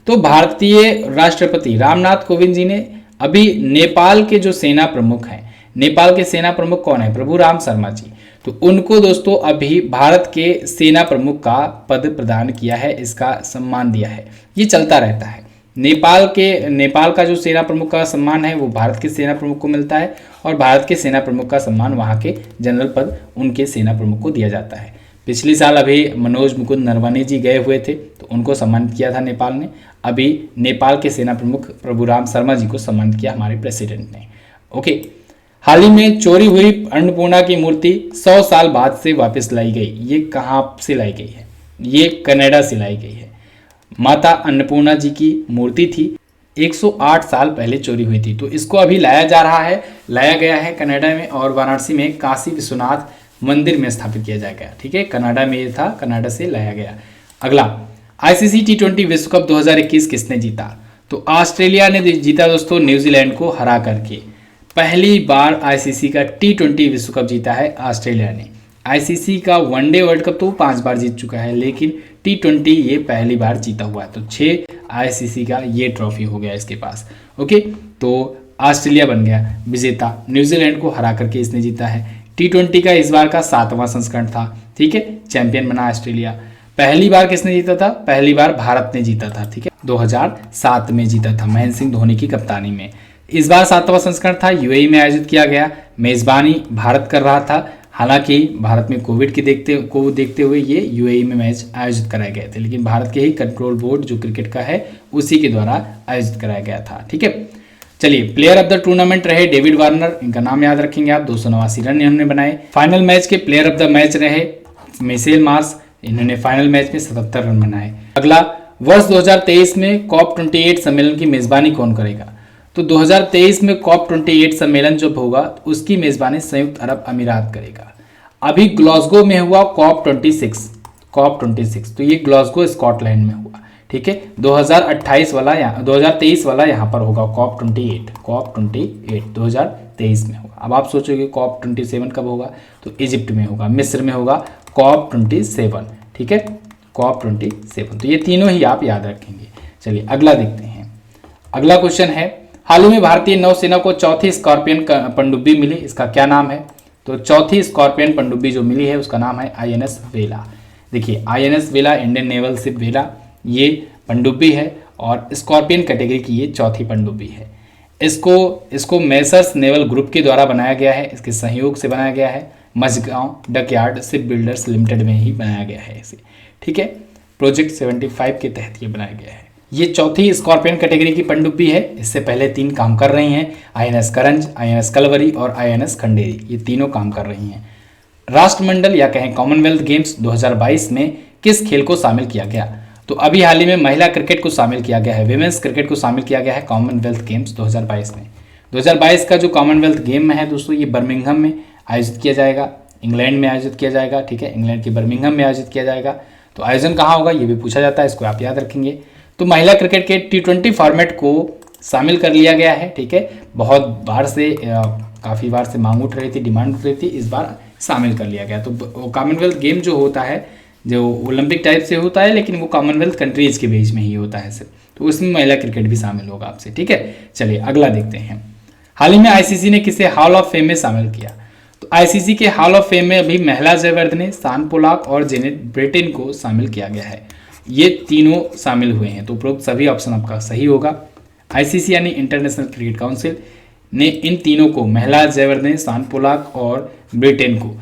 Speaker 1: तो भारतीय राष्ट्रपति रामनाथ कोविंद जी ने अभी नेपाल के जो सेना प्रमुख हैं, नेपाल के सेना प्रमुख कौन है? प्रभु राम शर्मा जी। तो उनको दोस्तों अभी भारत के सेना प्रमुख का पद प्रदान किया है, इसका सम्मान दिया है। ये चलता रहता है। नेपाल का जो सेना प्रमुख का सम्मान है वो भारत के सेना प्रमुख को मिलता है और भारत के सेना प्रमुख का सम्मान वहाँ के जनरल पद उनके सेना प्रमुख को दिया जाता है। पिछले साल अभी मनोज मुकुंद नरवणे जी गए हुए थे तो उनको सम्मानित किया था नेपाल ने। अभी नेपाल के सेना प्रमुख प्रभु राम शर्मा जी को सम्मानित किया हमारे प्रेसिडेंट ने। ओके, हाल ही में चोरी हुई अन्नपूर्णा की मूर्ति 100 साल बाद से वापस लाई गई। ये कहाँ से लाई गई है? ये कनाडा से लाई गई है। माता अन्नपूर्णा जी की मूर्ति थी, 108 साल पहले चोरी हुई थी, तो इसको अभी लाया जा रहा है, लाया गया है कनाडा में और वाराणसी में काशी विश्वनाथ मंदिर में स्थापित किया जाएगा। ठीक है, कनाडा में ये था, कनाडा से लाया गया। अगला, आईसीसी टी20 विश्व कप 2021 किसने जीता? तो ऑस्ट्रेलिया ने जीता दोस्तों, न्यूजीलैंड को हरा करके। पहली बार आईसीसी का टी20 विश्व कप जीता है ऑस्ट्रेलिया ने। आईसीसी का वनडे वर्ल्ड कप तो 5 बार जीत चुका है, लेकिन टी20 ये पहली बार जीता हुआ है। तो 6 आईसीसी का ये ट्रॉफी हो गया इसके पास। ओके, तो ऑस्ट्रेलिया बन गया विजेता, न्यूजीलैंड को हरा करके इसने जीता है। टी20 का इस बार का 7वां संस्करण था। ठीक है, चैंपियन बना ऑस्ट्रेलिया। पहली बार किसने जीता था? पहली बार भारत ने जीता था। ठीक है, 2007 में जीता था महेंद्र सिंह धोनी की कप्तानी में। इस बार 7वां संस्करण था, यूएई में आयोजित किया गया। मेजबानी भारत कर रहा था, हालांकि भारत में कोविड के देखते हुए ये यूएई में मैच आयोजित कराए गए थे, लेकिन भारत के ही कंट्रोल बोर्ड जो क्रिकेट का है उसी के द्वारा आयोजित कराया गया था। ठीक है, चलिए, प्लेयर ऑफ द टूर्नामेंट रहे डेविड वार्नर, इनका नाम याद रखेंगे आप, 289 रन इन्होंने बनाए। फाइनल मैच के प्लेयर ऑफ द मैच रहे मिशेल मार्श, इन्होंने फाइनल मैच में 77 रन बनाए। अगला, वर्ष 2023 में कॉप 28 सम्मेलन की मेजबानी कौन करेगा? तो 2023 में कॉप 28 सम्मेलन जब होगा उसकी मेजबानी संयुक्त अरब अमीरात करेगा। अभी ग्लासगो में हुआ कॉप 26, तो ये ग्लासगो स्कॉटलैंड में हुआ। ठीक है, 2023 वाला यहाँ पर होगा कॉप 28 2023 में होगा। अब आप सोचोगे कॉप 27 कब होगा? तो इजिप्ट में होगा, मिस्र में होगा कॉप 27। ठीक है, कॉप 27, तो ये तीनों ही आप याद रखेंगे। चलिए अगला देखते हैं। अगला क्वेश्चन है, हाल ही में भारतीय नौसेना को चौथी स्कॉर्पियन पनडुब्बी मिली, इसका क्या नाम है? तो चौथी स्कॉर्पियन पनडुब्बी जो मिली है उसका नाम है आईएनएस वेला। देखिए, आईएनएस वेला इंडियन नेवल शिप वेला ये पनडुब्बी है और स्कॉर्पियन कैटेगरी की ये चौथी पनडुब्बी है। इसको मेसर्स नेवल ग्रुप के द्वारा बनाया गया है, इसके सहयोग से बनाया गया है। Mazagon dockyard ship builders limited में ही बनाया गया है इसे। ठीक है, प्रोजेक्ट 75 के तहत ये बनाया गया है। ये चौथी स्कॉर्पियन कैटेगरी की पनडुब्बी है। इससे पहले 3 काम कर रही हैं, आईएनएस करंज, आईएनएस कलवरी और आईएनएस खंडेरी, ये तीनों काम कर रही हैं। राष्ट्रमंडल या कहें कॉमनवेल्थ गेम्स 2022 में किस खेल को शामिल किया गया? तो अभी हाल ही में महिला क्रिकेट को शामिल किया गया है, विमेंस क्रिकेट को शामिल किया गया है कॉमनवेल्थ गेम्स 2022 में। 2022 का जो कॉमनवेल्थ गेम है दोस्तों, ये बर्मिंघम में आयोजित किया जाएगा, इंग्लैंड में आयोजित किया जाएगा। ठीक है, इंग्लैंड के बर्मिंघम में आयोजित किया जाएगा। तो आयोजन कहाँ होगा ये भी पूछा जाता है, इसको आप याद रखेंगे। तो महिला क्रिकेट के टी20 फॉर्मेट को शामिल कर लिया गया है। ठीक है, बहुत बार से काफ़ी बार से मांग उठ रही थी, डिमांड उठ रही थी, इस बार शामिल कर लिया गया। तो कॉमनवेल्थ गेम जो होता है, जो ओलंपिक टाइप से होता है, लेकिन वो कॉमनवेल्थ कंट्रीज के बीच में ही होता है सिर्फ, तो उसमें महिला क्रिकेट भी शामिल होगा आपसे। ठीक है, चलिए अगला देखते हैं। हाल ही में आईसीसी ने किसे हॉल ऑफ फेम में शामिल किया? तो आईसीसी के हॉल ऑफ फेम में अभी महिला जयवर्धने, शान पोलाक और जेनेट ब्रेटेन को शामिल किया गया है। ये तीनों शामिल हुए हैं, तो उपरोक्त सभी ऑप्शन आपका सही होगा। आईसीसी यानी इंटरनेशनल क्रिकेट काउंसिल ने इन तीनों को, महिला जयवर्धने, शान पोलाक और ब्रिटेन को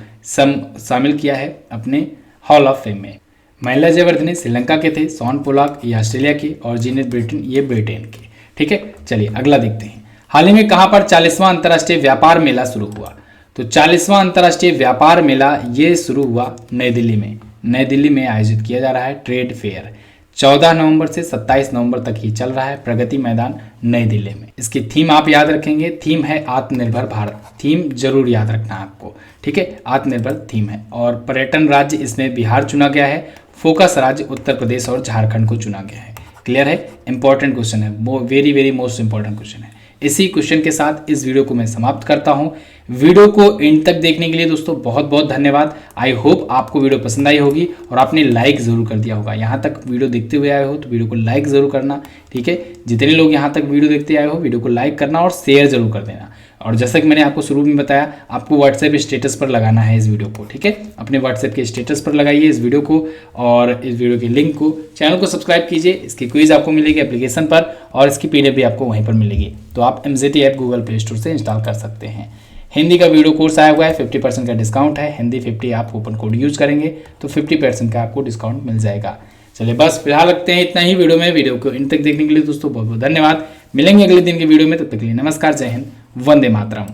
Speaker 1: शामिल किया है अपने हॉल ऑफ फेम में। महिला जयवर्धने श्रीलंका के थे, शान पोलाक ये ऑस्ट्रेलिया के और जेनेट ब्रेटेन ये ब्रिटेन के। ठीक है, चलिए अगला देखते हैं। हाल ही में कहाँ पर 40वां अंतर्राष्ट्रीय व्यापार मेला शुरू हुआ? तो 40वां अंतर्राष्ट्रीय व्यापार मेला ये शुरू हुआ नई दिल्ली में। नई दिल्ली में आयोजित किया जा रहा है ट्रेड फेयर। 14 नवंबर से 27 नवंबर तक ही चल रहा है, प्रगति मैदान नई दिल्ली में। इसकी थीम आप याद रखेंगे, थीम है आत्मनिर्भर भारत। थीम जरूर याद रखना है आपको। ठीक है, आत्मनिर्भर थीम है। और पर्यटन राज्य इसमें बिहार चुना गया है, फोकस राज्य उत्तर प्रदेश और झारखंड को चुना गया है। क्लियर है, इंपॉर्टेंट क्वेश्चन है, very very most important question है। इसी क्वेश्चन के साथ इस वीडियो को मैं समाप्त करता हूं। वीडियो को एंड तक देखने के लिए दोस्तों बहुत बहुत धन्यवाद। आई होप आपको वीडियो पसंद आई होगी और आपने लाइक ज़रूर कर दिया होगा। यहाँ तक वीडियो देखते हुए आए हो तो वीडियो को लाइक ज़रूर करना। ठीक है, जितने लोग यहाँ तक वीडियो देखते आए हो वीडियो को लाइक करना और शेयर ज़रूर कर देना। और जैसा कि मैंने आपको शुरू में बताया, आपको व्हाट्सएप स्टेटस पर लगाना है इस वीडियो को। ठीक है, अपने व्हाट्सएप के स्टेटस पर लगाइए इस वीडियो को और इस वीडियो के लिंक को। चैनल को सब्सक्राइब कीजिए, इसकी क्विज आपको मिलेगी एप्लीकेशन पर और इसकी PDF भी आपको वहीं पर मिलेगी। तो आप MZT app Google play store से इंस्टॉल कर सकते हैं। हिंदी का वीडियो कोर्स आया हुआ है, 50% का डिस्काउंट है। हिंदी 50 आप कूपन कोड यूज करेंगे तो 50% का आपको डिस्काउंट मिल जाएगा। चलिए बस फिलहाल रखते हैं इतना ही वीडियो में। वीडियो को इन तक देखने के लिए दोस्तों बहुत बहुत धन्यवाद। मिलेंगे अगले दिन की वीडियो में, तब तक के लिए नमस्कार, जय हिंद, वंदे मातरम।